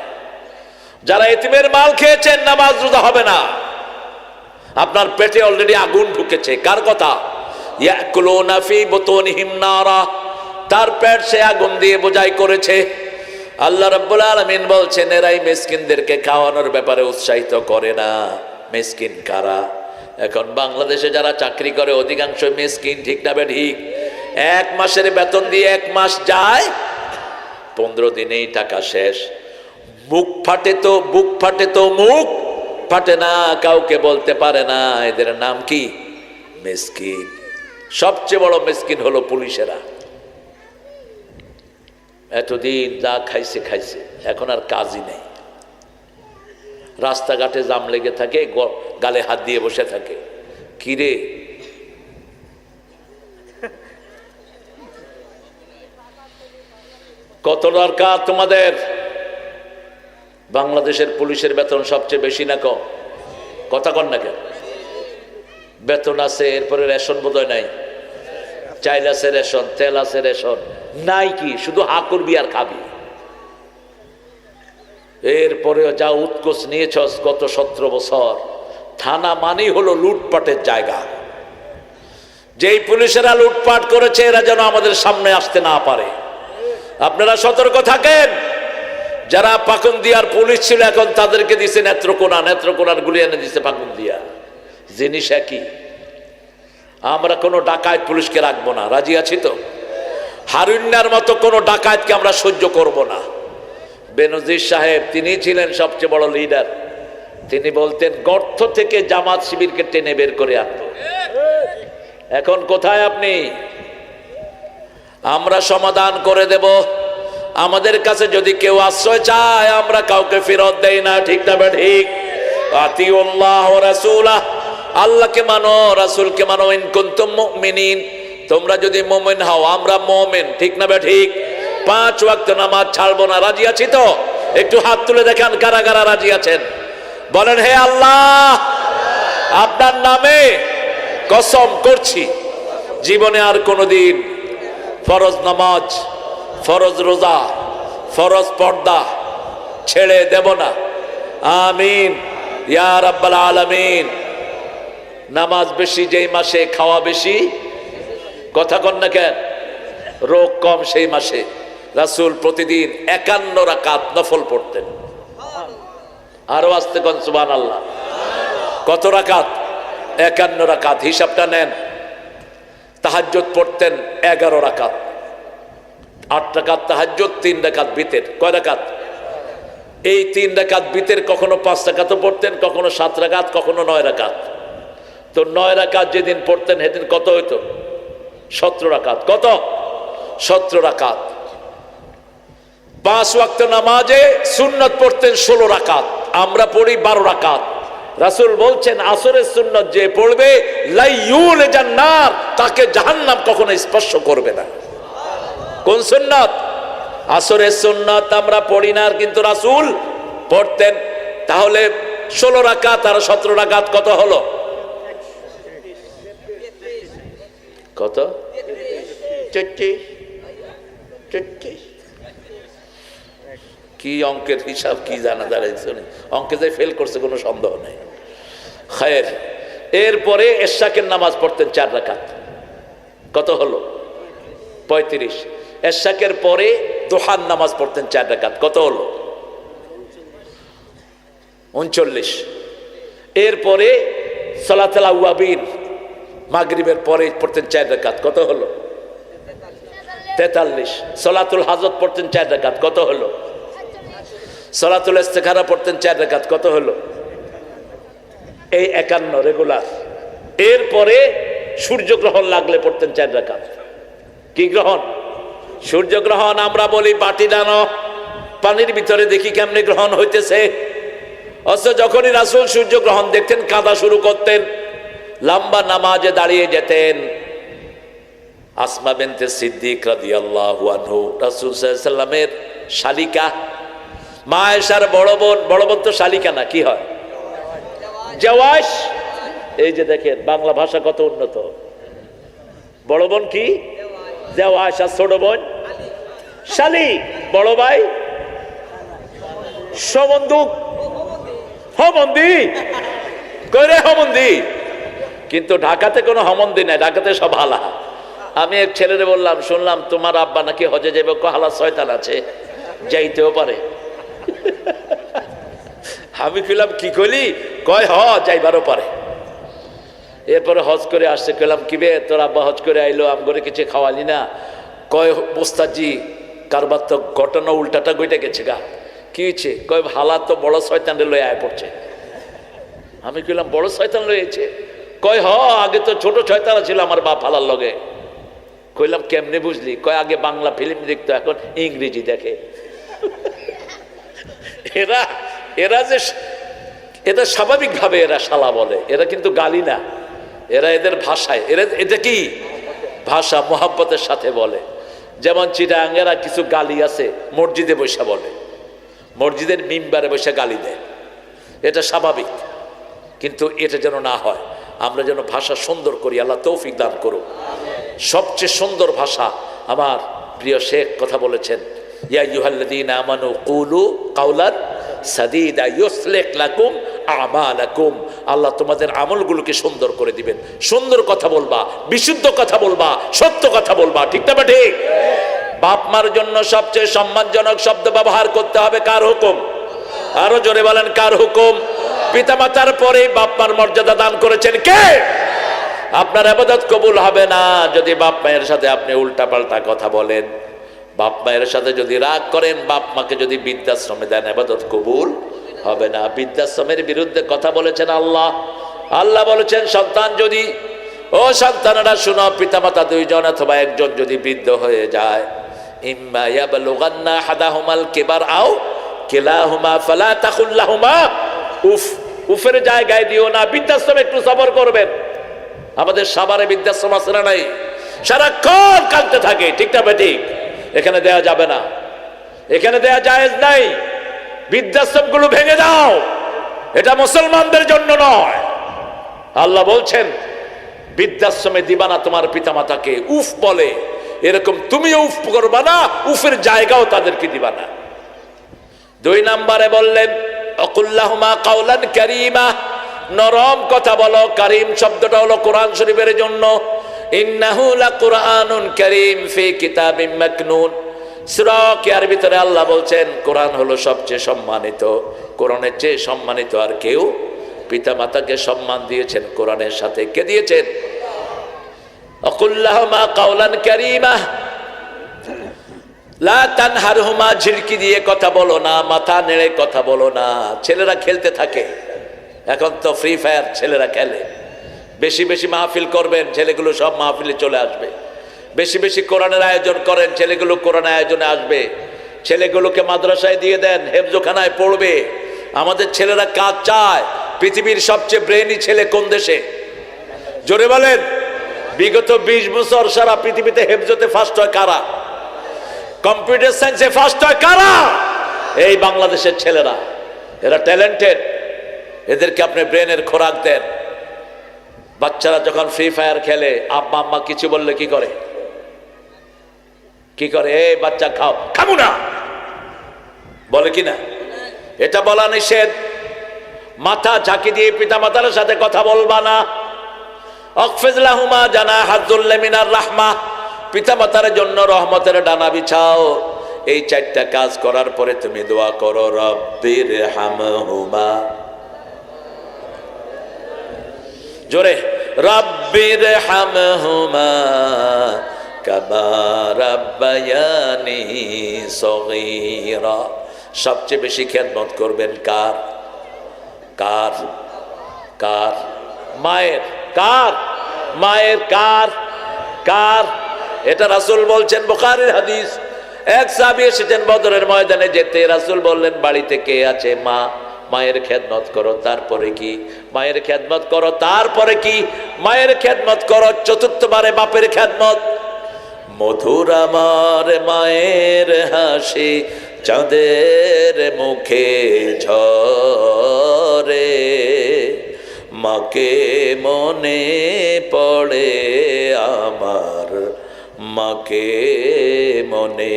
Speaker 1: যারা এতিমের মাল খেয়েছেন, নামাজ রোজা হবে না। আপনার পেটে অলরেডি আগুন ঢুকেছে। কার কথা? ইয়াকুলুনা ফি বুতুনিহিম নারা, তার পেট সে আগুন দিয়ে বোঝাই করেছে। আল্লাহ রাব্বুল আলামিন বলছেন, এরাই মিসকিনদেরকে খাওয়ানোর ব্যাপারে উৎসাহিত করে না। মিসকিন কারা? এখন বাংলাদেশে যারা চাকরি করে অধিকাংশ মিসকিন, ঠিক না ঠিক? এক মাসের বেতন দিয়ে এক মাস যায়, 15 দিনেই টাকা শেষ। বুক ফাটে তো মুখ ফাটে না, কাউকে বলতে পারে না। এদের নাম কি? মিসকিন। সবচেয়ে বড় মিসকিন হলো পুলিশেরা। এতদিন যা খাইছে, এখন আর কাজই নেই। রাস্তাঘাটে জাম লেগে থাকে, গালে হাত দিয়ে বসে থাকে। কিরে, কত দরকার তোমাদের? বাংলাদেশের পুলিশের বেতন সবচেয়ে বেশি না কম? কথা কন না কেন? বেতন আছে, এরপরে রেশন বোধহয় নাই। চাইল আছে রেশন, তেল আছে রেশন, নাই কি শুধু হা করবি আর খাবি। এরপরে যা উৎকোচ নিয়েছস গত 17 বছর। থানা মানেই হলো লুটপাটের জায়গা। যেই পুলিশেরা লুটপাট করেছে, এরা যেন আমাদের সামনে আসতে না পারে। আপনারা সতর্ক থাকেন। যারা পাকুন্দিয়ার পুলিশ ছিল, এখন তাদেরকে দিছে নেত্রকোনার গুলি এনে দিছে পাকুন্দিয়া। জিনিস একই। আমরা কোনো ডাকাত পুলিশকে রাখবো না। রাজি আছি তো? হারুন্যার মতো কোনো ডাকাতকে আমরা সহ্য করব না। বেনজির সাহেব, তিনি ছিলেন সবচেয়ে বড় লিডার। তিনি বলতেন, গর্ত থেকে জামাত শিবিরকে টেনে বের করে আনতো। এখন কোথায় আপনি? আমরা সমাধান করে দেব। আমাদের কাছে যদি কেউ আশ্রয় চায়, আমরা কাউকে ফেরত দেই না। ঠিক না ঠিক? আতিউল্লাহ ওয়া রাসূলাহ, আল্লাহকে মানো, রাসূলকে মানো। ইন কুনতুম মুমিনিন, তোমরা যদি মুমিন হও, আমরা মুমিন। ঠিক না ঠিক? 5 ওয়াক্ত নামাজ ছাড়বো না। রাজি আছি তো? একটু হাত তুলে দেখান কারা কারা রাজি আছেন। বলেন, হে আল্লাহ, আপনার নামে কসম করছি, জীবনে আর কোনোদিন ফরজ নামাজ, ফরজ রোজা, ফরজ পর্দা ছেড়ে দেব না। আমিন ইয়া রাব্বাল আলামিন। নামাজ বেশি যেই মাসে, খাওয়া বেশি। কথা কন না কেন? রোগ কম সেই মাসে। রাসূল প্রতিদিন 51 রাকাত নফল পড়তেন। আরো আসতে কোন সুবহানাল্লাহ। কত রাকাত? 51 রাকাত। হিসাবটা নেন। তাহাজ্জুদ পড়তেন 11 রাকাত। 8 রাকাত তাহাজ্জুদ, 3 রাকাত বিতের। কয় রাকাত? এই 3 রাকাত বিতের কখনো 5 রাকাতও পড়তেন, কখনো 7 রাকাত, কখনো 9 রাকাত। তো 9 রাকাত যেদিন পড়তেন, সেদিন কত হইতো? 17 রাকাত। কত? 17 রাকাত। 5 ওয়াক্ত নামাজে সুন্নত পড়তেন 16 রাকাত। আমরা পড়ি 12 রাকাত। রাসূল বলছেন, আসরের সুন্নত যে পড়বে, লাইয়ুল জান্নার, তাকে জাহান্নাম কখনো স্পর্শ করবে না। কোন সুন্নত? আসরের সুন্নত আমরা পড়ি না, কিন্তু রাসূল পড়তেন। তাহলে 16 রাকাত আর 17 রাকাত কত হলো? কত? 33। কি অঙ্কের হিসাব, কি জানা দাঁড়াইছে। অঙ্কে যে ফেল করছে কোনো সন্দেহ নেই। খায়ের। এরপরে এশাকের নামাজ পড়তেন 4 রাকাত। কত হলো? 35। এশাকের পরে দোহার নামাজ পড়তেন 4 রাকাত। কত হলো? 39। এরপরে সালাতুল আওয়াবিন, মাগরিবের পরে পড়তেন 4 রাকাত। কত হলো? 43। সালাতুল হাজত পড়তেন 4 রাকাত। কত হলো? সালাতুল ইস্তিখারা পড়তেন 4 রাকাত। কত হলো? এই 51 রেগুলার। এরপরে সূর্যগ্রহণ লাগলে পড়তেন 4 রাকাত। কি গ্রহণ? সূর্যগ্রহণ। আমরা বলি বাটি ডানো, পানির ভিতরে দেখি কেমনে গ্রহণ হইতেছে। অথচ যখনই রাসূল সূর্যগ্রহণ দেখতেন কাঁদা শুরু করতেন, লম্বা নামাজে দাঁড়িয়ে যেতেন। আসমা বিনতে সিদ্দিক রাদিয়াল্লাহু আনহু, রাসূল সাল্লাল্লাহু আলাইহি সাল্লামের শালিকা, মা আয়েশার বড় বোন। বড় বোন তো শালিকা না, কি হয়? জাওয়াশ। এই যে দেখেন বাংলা ভাষা কত উন্নত। বড় বোন কি? জাওয়াশ। আর ছোট বোন শালি। বড় ভাই সমন্দুক, হমন্দি। কইরে হমন্দি। কিন্তু ঢাকাতে কোনো হমন্দি নাই, ঢাকাতে সব হালা। আমি এক ছেলেরে বললাম, শুনলাম তোমার আব্বা নাকি হজে যাবে। হালা শয়তান আছে, যাইতেও পারে। আমি কইলাম কি কইলি? কয় হ, যাইবারও পারে। এরপরে হজ করে আসছে। কইলাম কি বে, তোর আব্বা হজ করে আইলো, আমগরে কিছু খাওয়ালি না? কয় মোস্তাজি, কারবার তো ঘটনা উল্টাটা গইটা গেছে গা। কি হয়েছে? কয় হালা তো বড় শয়তানরে লয়ে আয় পড়ছে। আমি কইলাম বড় শয়তান লয়েছে? কয় হ, আগে তো ছোট শয়তান ছিল আমার বাপ হালার লগে। কইলাম কেমনে বুঝলি? কয় আগে বাংলা ফিল্ম দেখতো, এখন ইংরেজি দেখে। এরা এরা যে এটা স্বাভাবিকভাবে এরা শালা বলে, এরা কিন্তু গালি না, এরা এদের ভাষায়, এটা কি ভাষা মোহাব্বতের সাথে বলে। যেমন চিটাঙ্গেরা কিছু গালি আছে মসজিদে বসে বলে, মসজিদের মিম্বারে বসে গালি দেয়, এটা স্বাভাবিক। কিন্তু এটা যেন না হয়, আমরা যেন ভাষা সুন্দর করি। আল্লাহ তৌফিক দান করুক। সবচেয়ে সুন্দর ভাষা আমার প্রিয় শেখ কথা বলেছেন, ইয়া আইয়ুহাল্লাযীনা আমানু কুলু কাওলান সাদীদা ইউসলিহ লাকুম আমালাকুম। আল্লাহ তোমাদের আমলগুলোকে সুন্দর করে দিবেন। সুন্দর কথা বলবা, বিশুদ্ধ কথা বলবা, সত্য কথা বলবা। ঠিক না ঠিক? বাপ মার জন্য সবচেয়ে সম্মানজনক শব্দ ব্যবহার করতে হবে কার হুকুম? আরো জোরে বলেন কার হুকুম? পিতামাতার পরে বাপ মার মর্যাদা দান করেছেন কে? আপনার ইবাদত কবুল হবে না যদি বাপ মায়ের সাথে আপনি উল্টা পাল্টা কথা বলেন, বাপ মায়ের সাথে যদি রাগ করেন, বাপ মাকে যদি বৃদ্ধাশ্রমে দেন, ইবাদত কবুল হবে না। বৃদ্ধাশ্রমের বিরুদ্ধে কথা বলেছেন আল্লাহ। আল্লাহ বলেছেন সন্তান যদি, ও সন্তানেরা শুনো, পিতামাতা দুইজন অথবা একজন যদি বৃদ্ধ হয়ে যায়, ইম্মা ইয়াবলুগান্না হাদাহুমাল কিবার আও কিলাহুমা ফালা তাকুল লাহুমা উফ। উফের জায়গায় দিও না। বৃদ্ধাশ্রমে একটু সবর করবেন। আমাদের সাভারে বৃদ্ধাশ্রম আছে না নাই? সারাক্ষণ কাঁদতে থাকে। ঠিক না ঠিক? এখানে দেয়া যাবে না, এখানে দেয়া জায়েজ নাই। বৃদ্ধাশ্রমগুলো ভেঙে দাও, এটা মুসলমানদের জন্য নয়। আল্লাহ বলছেন বৃদ্ধাশ্রমে দিবা না তোমার পিতামাতাকে। উফ বলে এরকম তুমিও উফ করবা না, উফের জায়গাও তাদেরকে দিবা না। 2 নম্বরে বললেন আকুল্লাহুমা কাওলান কারীমা, নরম কথা বলো। কারীম শব্দটা হলো কোরআন শরীফের জন্য। ইন্নাহু লাকুরআনুন কারীম ফি কিতাবিম মাকনুন। সূরা কিয়ার ভিতরে আল্লাহ বলছেন কোরআন হলো সবচেয়ে সম্মানিত। কোরআনের চেয়ে সম্মানিত আর কেউ? পিতামাতাকে সম্মান দিয়েছেন কোরআনের সাথে। কে দিয়েছেন? আকুল্লাহুমা কাওলান কারীমা লা তানহারহুমা, ঝিড়কি দিয়ে কথা বলো না, মাথা নেড়ে কথা বলো না। ছেলেরা খেলতে থাকে, এখন তো ফ্রি ফায়ার ছেলেরা খেলে। বেশি বেশি মাহফিল করবেন, ছেলেগুলো সব মাহফিলে চলে আসবে। বেশি বেশি কোরআনের আয়োজন করেন, ছেলেগুলো কোরআনের আয়োজনে আসবে। ছেলেগুলোকে মাদ্রাসায় দিয়ে দেন, হেফজোখানায় পড়বে। আমাদের ছেলেরা কাজ চায়। পৃথিবীর সবচেয়ে ব্রেইনি ছেলে কোন দেশে? জোরে বলেন। বিগত 20 বছর সারা পৃথিবীতে হেফজোতে ফার্স্ট হয় কারা? কম্পিউটার সায়েন্সে ফার্স্ট হয় কারা? এই বাংলাদেশের ছেলেরা। এরা ট্যালেন্টেড, এদেরকে আপনি ব্রেনের খোরাক দেন। বাচ্চারা যখন ফ্রি ফায়ার খেলে, আব্বা আম্মা কিছু বললে কি করে? কি করে? এই বাচ্চা খাও। খাবো না বলে কি না? এটা বলা নিষেধ। মাথা ঝাঁকি দিয়ে পিতা মাতার সাথে কথা বলবা না। আখফিজ লাহুমা জানাহায যুল্লি মিনার রাহমাহ, পিতা মাতার জন্য রহমতের ডানা বিছাও। এই 4টা কাজ করার পরে তুমি দোয়া করো, রব্বিরহামহুমা, জোরে, রব্বিরহামহুমা কামা রাব্বায়ানি সগীরা। সবচেয়ে বেশি খেদমত করবেন কার? কার? কার? মায়ের। কার? মায়ের কার কার? এটা রাসূল বলছেন, বুখারীর হাদিস। এক সাহাবী এসেছেন বদরের ময়দানে যেতে, রাসূল বললেন বাড়িতে কে আছে? মা। মায়ের খেদমত করো। তারপরে কি? মায়ের খেদমত করো। তারপরে কি? মায়ের খেদমত করো। চতুর্থবারে বাপের খেদমত। মধুর আমার মায়ের হাসি চাঁদের মুখে ঝরে, মাকে মনে পড়ে আমার, মাকে মনে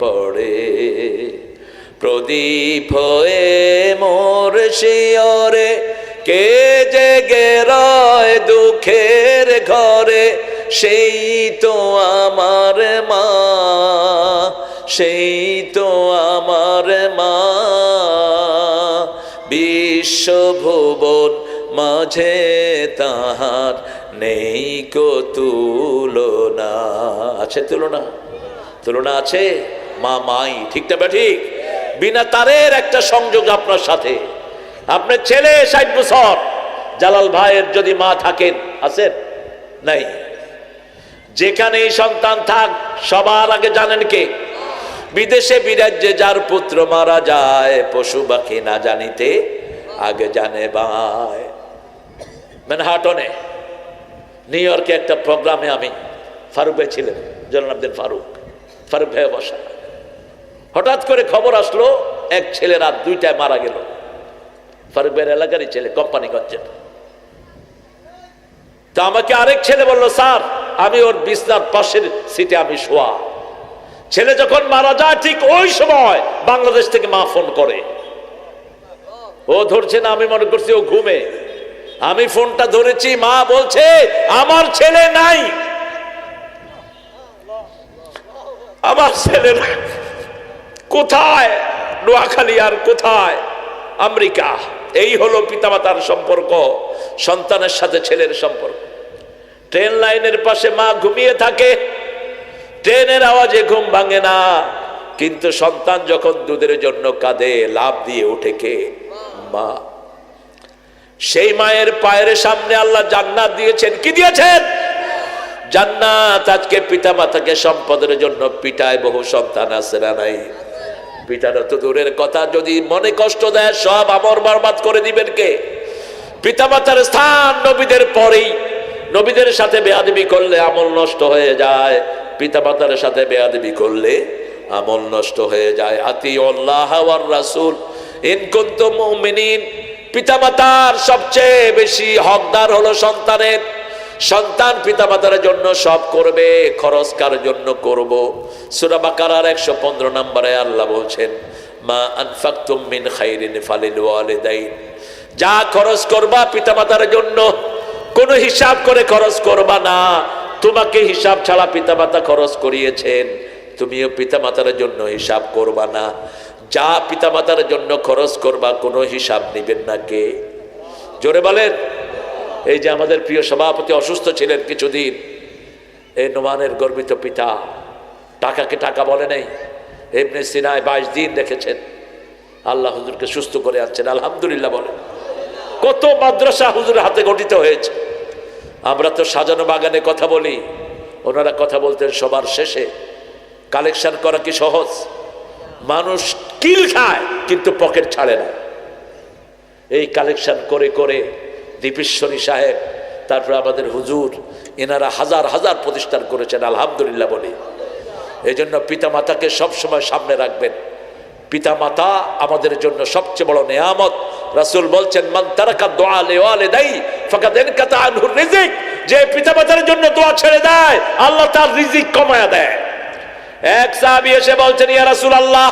Speaker 1: পড়ে। প্রদীপ হয়ে মোর শিয়রে কে জেগে রয় দুঃখের ঘরে, সেই তো আমার মা, সেই তো আমার মা। বিশ্বভুবন মাঝে তাহার নেই কো তুলনা। আছে তুলনা? তুলনা আছে? মা মাই, ঠিক না ঠিক? বিনা তারের একটা সংযোগ আপনার সাথে। আপনার ছেলে 60 বছর, জালাল ভাইয়ের যদি মা থাকেন, আছেন? নাই। যেখানেই সন্তান থাক, সবার আগে জানেন কে? বিদেশে বিরাজ্যে যার পুত্র মারা যায়, পশু পাখি না জানিতে আগে জানে ভাই। ম্যানহাটনে নিউ ইয়র্কে একটা প্রোগ্রামে আমি, ফারুক ভাই ছিলেন, জনাব আব্দুল ফারুক, ফারুক ভাই বসা। হঠাৎ করে খবর আসলো এক ছেলে রাত 2টায় মারা গেল। ফারুক ভাইয়ের এলাকারই ছেলে, কোম্পানিগঞ্জের। তা আমাকে আরেক ছেলে বলল, স্যার আমি ওর বিছনার পাশের সিটে আমি শোয়া। ছেলে যখন মারা যায় ঠিক ওই সময় বাংলাদেশ থেকে মা ফোন করে। ও ধরছে না, আমি মনে করছি ও ঘুমে। আমি ফোনটা ধরেছি, মা বলছে আমার ছেলে নাই, আমার ছেলে কোথায়? নোয়াখালী আর কোথায়? আমেরিকা। এই হলো পিতামাতার সম্পর্ক, সন্তানের সাথে ছেলের সম্পর্ক। ট্রেন লাইনের পাশে মা ঘুমিয়ে থাকে, ট্রেনের আওয়াজে ঘুম ভাঙে না, কিন্তু সন্তান যখন দুধের জন্য কাঁদে, লাভ দিয়ে ওঠে কে? মা। সেই মায়ের পায়ের সামনে আল্লাহ জান্নাত দিয়েছেন। কি দিয়েছেন? জান্নাত। আজকে পিতা মাতাকে সম্পদের জন্য পিটায় বহু সন্তান, আছে না নাই? পিটানো তো দূরের কথা, যদি মনে কষ্ট দেয় সব আমর বরবাদ করে দিবেন কে? পিতা মাতার স্থান নবীদের পরেই। নবীদের সাথে বেয়াদবি করলে আমল নষ্ট হয়ে যায়, পিতা মাতার সাথে বেয়াদবি করলে আমল নষ্ট হয়ে যায়। আতিউল্লাহ ওয়ার রাসূল ইন কুনতুম মুমিনিন। পিতা মাতার সবচেয়ে বেশি হকদার হলো সন্তানের। সন্তান পিতা মাতার জন্য সব করবে, খরচ কার জন্য করব? সূরা বাকারার 115 নম্বরে আল্লাহ বলছেন, মা আনফাকতুম মিন খাইরিন ফালিল ওয়ালিদাইন। যা খরচ করবা পিতা মাতার জন্য কোনো হিসাব করে খরচ করবা না। তোমাকে হিসাব ছাড়া পিতা মাতা খরচ করিয়েছেন, তুমিও পিতা মাতার জন্য হিসাব করবা না। যা পিতা মাতার জন্য খরচ করবা কোনো হিসাব নিবেন না কে? জোরে বলেন। এই যে আমাদের প্রিয় সভাপতি অসুস্থ ছিলেন কিছুদিন, এই নোমানের গর্বিত পিতা, টাকাকে টাকা বলে নাই। ইবনে সিনায় 22 দিন রেখেছেন, আল্লাহ হুজুরকে সুস্থ করে আনছেন, আলহামদুলিল্লাহ বলেন। কত মাদ্রাসা হুজুরের হাতে গঠিত হয়েছে। আমরা তো সাজানো বাগানে কথা বলি, ওনারা কথা বলতেন সবার শেষে। কালেকশন করা কি সহজ? মানুষ কিল খায় কিন্তু পকেট ছাড়ে না। এই কালেকশন করে করে দীপেশ্বরী সাহেব, তারপরে আমাদের হুজুর, এনারা হাজার হাজার প্রতিষ্ঠান করেছেন, আলহামদুলিল্লাহ বলি। এই জন্য পিতা মাতাকে সবসময় সামনে রাখবেন। পিতা মাতা আমাদের জন্য সবচেয়ে বড় নেয়ামত। রাসূল বলছেন, মান তারাকা দুআ লিওয়ালিদাইহি ফাকাদ ইনকাতা আনহু রিজিক। যে পিতা মাতার জন্য দোয়া ছেড়ে দেয়, আল্লাহ তার রিজিক কমায়া দেয়। এক সাহাবী এসে বলছেন, ইয়া রাসূলুল্লাহ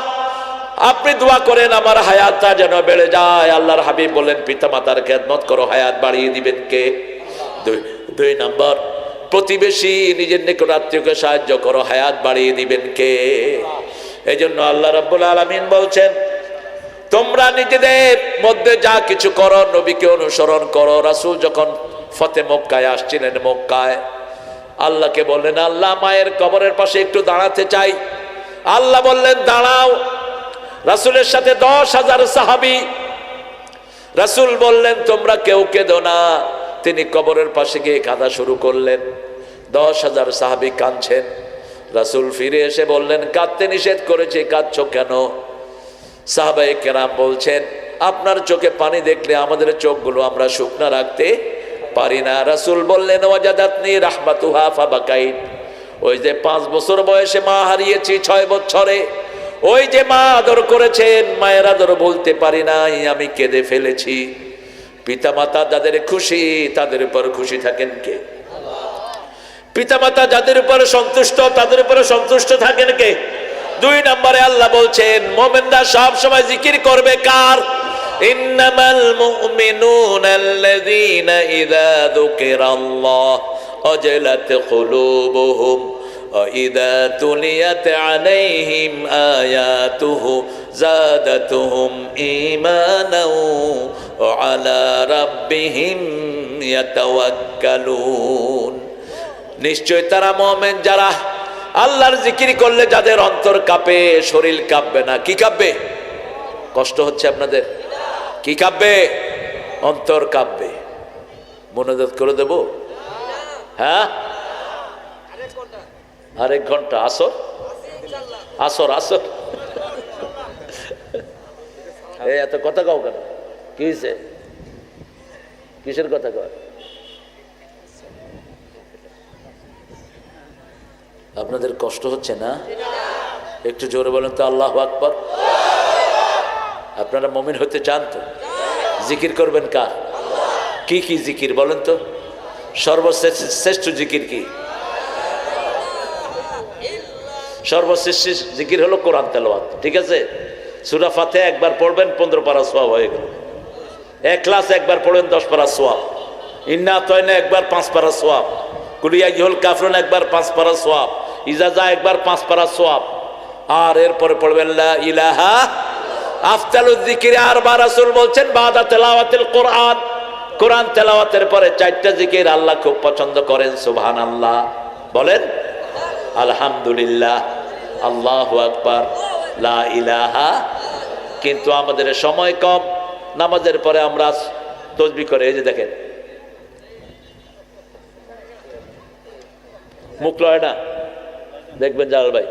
Speaker 1: আপনি দোয়া করেন আমার হায়াতটা যেন বেড়ে যায়। আল্লাহর হাবিব বলেন, পিতা মাতার খেদমত করো, হায়াত বাড়িয়ে দিবেন কে? দুই নাম্বার, প্রতিবেশী নিজের নিকট আত্মীয়কে সাহায্য করো, হায়াত বাড়িয়ে দিবেন কে? এই জন্য আল্লাহ রাব্বুল আলামিন বলছেন, তোমরা নিজেদের মধ্যে যা কিছু করো নবীকে অনুসরণ করো। রাসূল যখন ফতে মক্কায় আসছিলেন, মক্কায় আল্লাহকে বললেন, আল্লাহ মায়ের কবরের পাশে একটু দাঁড়াতে চাই। আল্লাহ বললেন দাঁড়াও। রাসূলের সাথে 10,000 সাহাবী। রাসূল বললেন, তোমরা কেউ কেঁদো না, তিনি কবরের পাশে গিয়ে কাঁদা শুরু করলেন। 10,000 সাহাবী কাঁদছেন। রাসূল ফিরে এসে বললেন, কাঁদতে নিষেধ করেছে, কাঁদছো কেন? সাহাবায়ে কেরাম বলছেন, আপনার চোখে পানি দেখলে আমাদের চোখগুলো আমরা শুকনা রাখতে পারি না। রাসূল বললেন, ওয়াজাদাতনি রাহমাতুহা ফাবাকাইত। ওই যে 5 বছর বয়সে মা হারিয়েছি, 6 বছরে ওই যে মা আদর করেছেন, মায়ের আদর বলতে পারি নাই, আমি কেঁদে ফেলেছি। পিতামাতা যাদের খুশি, তাদের উপর খুশি থাকেন কে? পিতামাতা যাদের উপর সন্তুষ্ট, তাদের উপরে সন্তুষ্ট থাকেন কে? 2 নম্বরে আল্লাহ বলছেন, মুমিনরা সব সময় জিকির করবে কার? ইন্নামাল মুমিনুনা আল্লাযীনা ইযা যুকিরাল্লাহ ওয়াজিলাত কুলুবুহুম ওয়া ইযা তুলিয়াত আলাইহিম আয়াতুহু যাদাতুহুম ঈমানাও ওয়া আলা রাব্বিহিম ইয়াতাওয়াক্কালুন। নিশ্চয় তারা মুমিন যারা আল্লাহর জিকির করলে যাদের অন্তর কাঁপে, শরীর কাঁপবে না। কি কাঁপবে? কষ্ট হচ্ছে আপনাদের? কি কাঁপবে? অন্তর কাঁপবে। মনোযোগ করে দেব? হ্যাঁ, আরেক ঘন্টা। আসর আসর আসর এই এত কথা কাও কেন? কি হয়েছে? কিসের কথা কয়? আপনাদের কষ্ট হচ্ছে না? একটু জোরে বলেন তো আল্লাহু আকবার। আপনারা মুমিন হতে চান তো? জিকির করবেন কার? কি কি জিকির বলেন তো? সর্বশ্রেষ্ঠ জিকির কি? সর্বশ্রেষ্ঠ জিকির হলো কোরআন তেলাওয়াত। ঠিক আছে? সূরা ফাতিহা একবার পড়বেন 15 পারা সওয়াব হয়ে গেল। ইখলাস একবার পড়েন 10 পারা সওয়াব। ইন্না আতাইনা একবার 5 পারা সওয়াব। কুল ইয়া আইয়ুহাল কাফিরুন একবার 5 পারা সওয়াব। ইজাজা একবার 5 পারা সওয়াব। আর এরপরে পড়বেন লা ইলাহা আফদালুয যিকির। আর রাসূল বলছেন বাদা তেলাওয়াতিল কোরআন, কোরআন তেলাওয়াতের পরে 4টা জিকির আল্লাহ খুব পছন্দ করেন। সুবহানাল্লাহ বলেন, আলহামদুলিল্লাহ, আল্লাহু আকবার, লা ইলাহা। কিন্তু আমাদের সময় কম, নামাজের পরে আমরা তাসবিহ করে, এই যে দেখেন মুখ লয় না, দেখবেন জালাল ভাই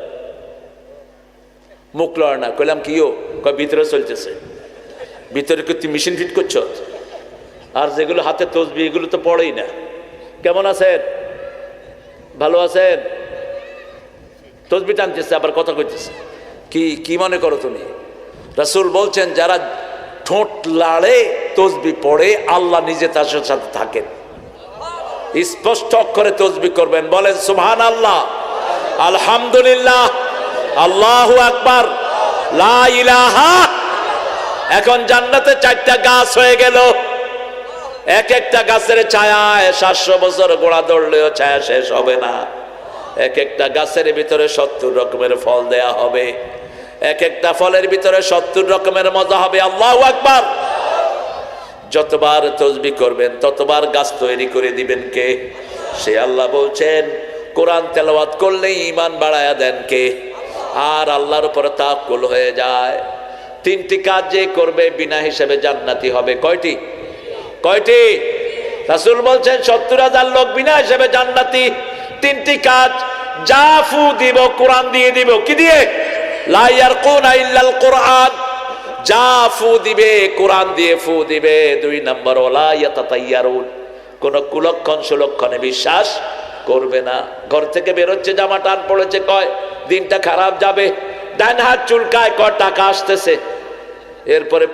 Speaker 1: মুখ লয় না। কইলাম কিও? কয় ভিতরে চলতেছে। ভিতরে কি তুই মেশিন ফিট করছ? আর যেগুলো হাতে তাসবিহ এগুলো তো পড়েই না। কেমন আছেন? ভালো আছেন? তাসবিহ টানতেছে আবার কথা কইতেছে। কি কি মনে করো তুমি? রাসূল বলছেন যারা ঠোঁট লাড়ে তাসবিহ পড়ে, আল্লাহ নিজে তার সাথে থাকেন। স্পষ্ট অক্ষরে তাসবিহ করবেন। বলেন সুবহানাল্লাহ, আলহামদুলিল্লাহ, আল্লাহু আকবার, লা ইলাহা। এখন জান্নাতে 4টা গাছ হয়ে গেল। এক একটা গাছের ছায়ায় 700 বছর গোড়া ধরলেও ছায়া শেষ হবে না। এক একটা গাছের ভিতরে 70 রকমের ফল দেয়া হবে। এক একটা ফলের ভিতরে 70 রকমের মজা হবে। আল্লাহু আকবার। যতবার তাসবিহ করবেন ততবার গাছ তৈরি করে দিবেন কে? সে আল্লাহ বলছেন কোরআন তেলাওয়াত করলে ঈমান বাড়ায়া দেন কে? আর আল্লাহর উপর তাওয়াক্কুল হয়ে যায়। 3টি কাজ যে করবে বিনা হিসাবে জান্নাতি হবে। কয়টি? কয়টি? রাসূল বলছেন 70,000 লোক বিনা হিসাবে জান্নাতি। 3টি কাজ, যা ফু দিব কোরআন দিয়ে দিব। কি দিয়ে? লা ইয়ারকুনা ইল্লাল কোরআন। যা ফু দিবে কোরআন দিয়ে ফু দিবে। 2 নম্বর, ওয়ালা ইয়াতাতাইয়ারুন, কোন কুলক্ষণ সুলক্ষণে বিশ্বাস করবে না। ঘর থেকে বেরোচ্ছে, জামা টান পড়েছে, কয় দিনটা খারাপ যাবে। ডান হাত চুলকায়, কয় টাকা আসতেছে। এরপরে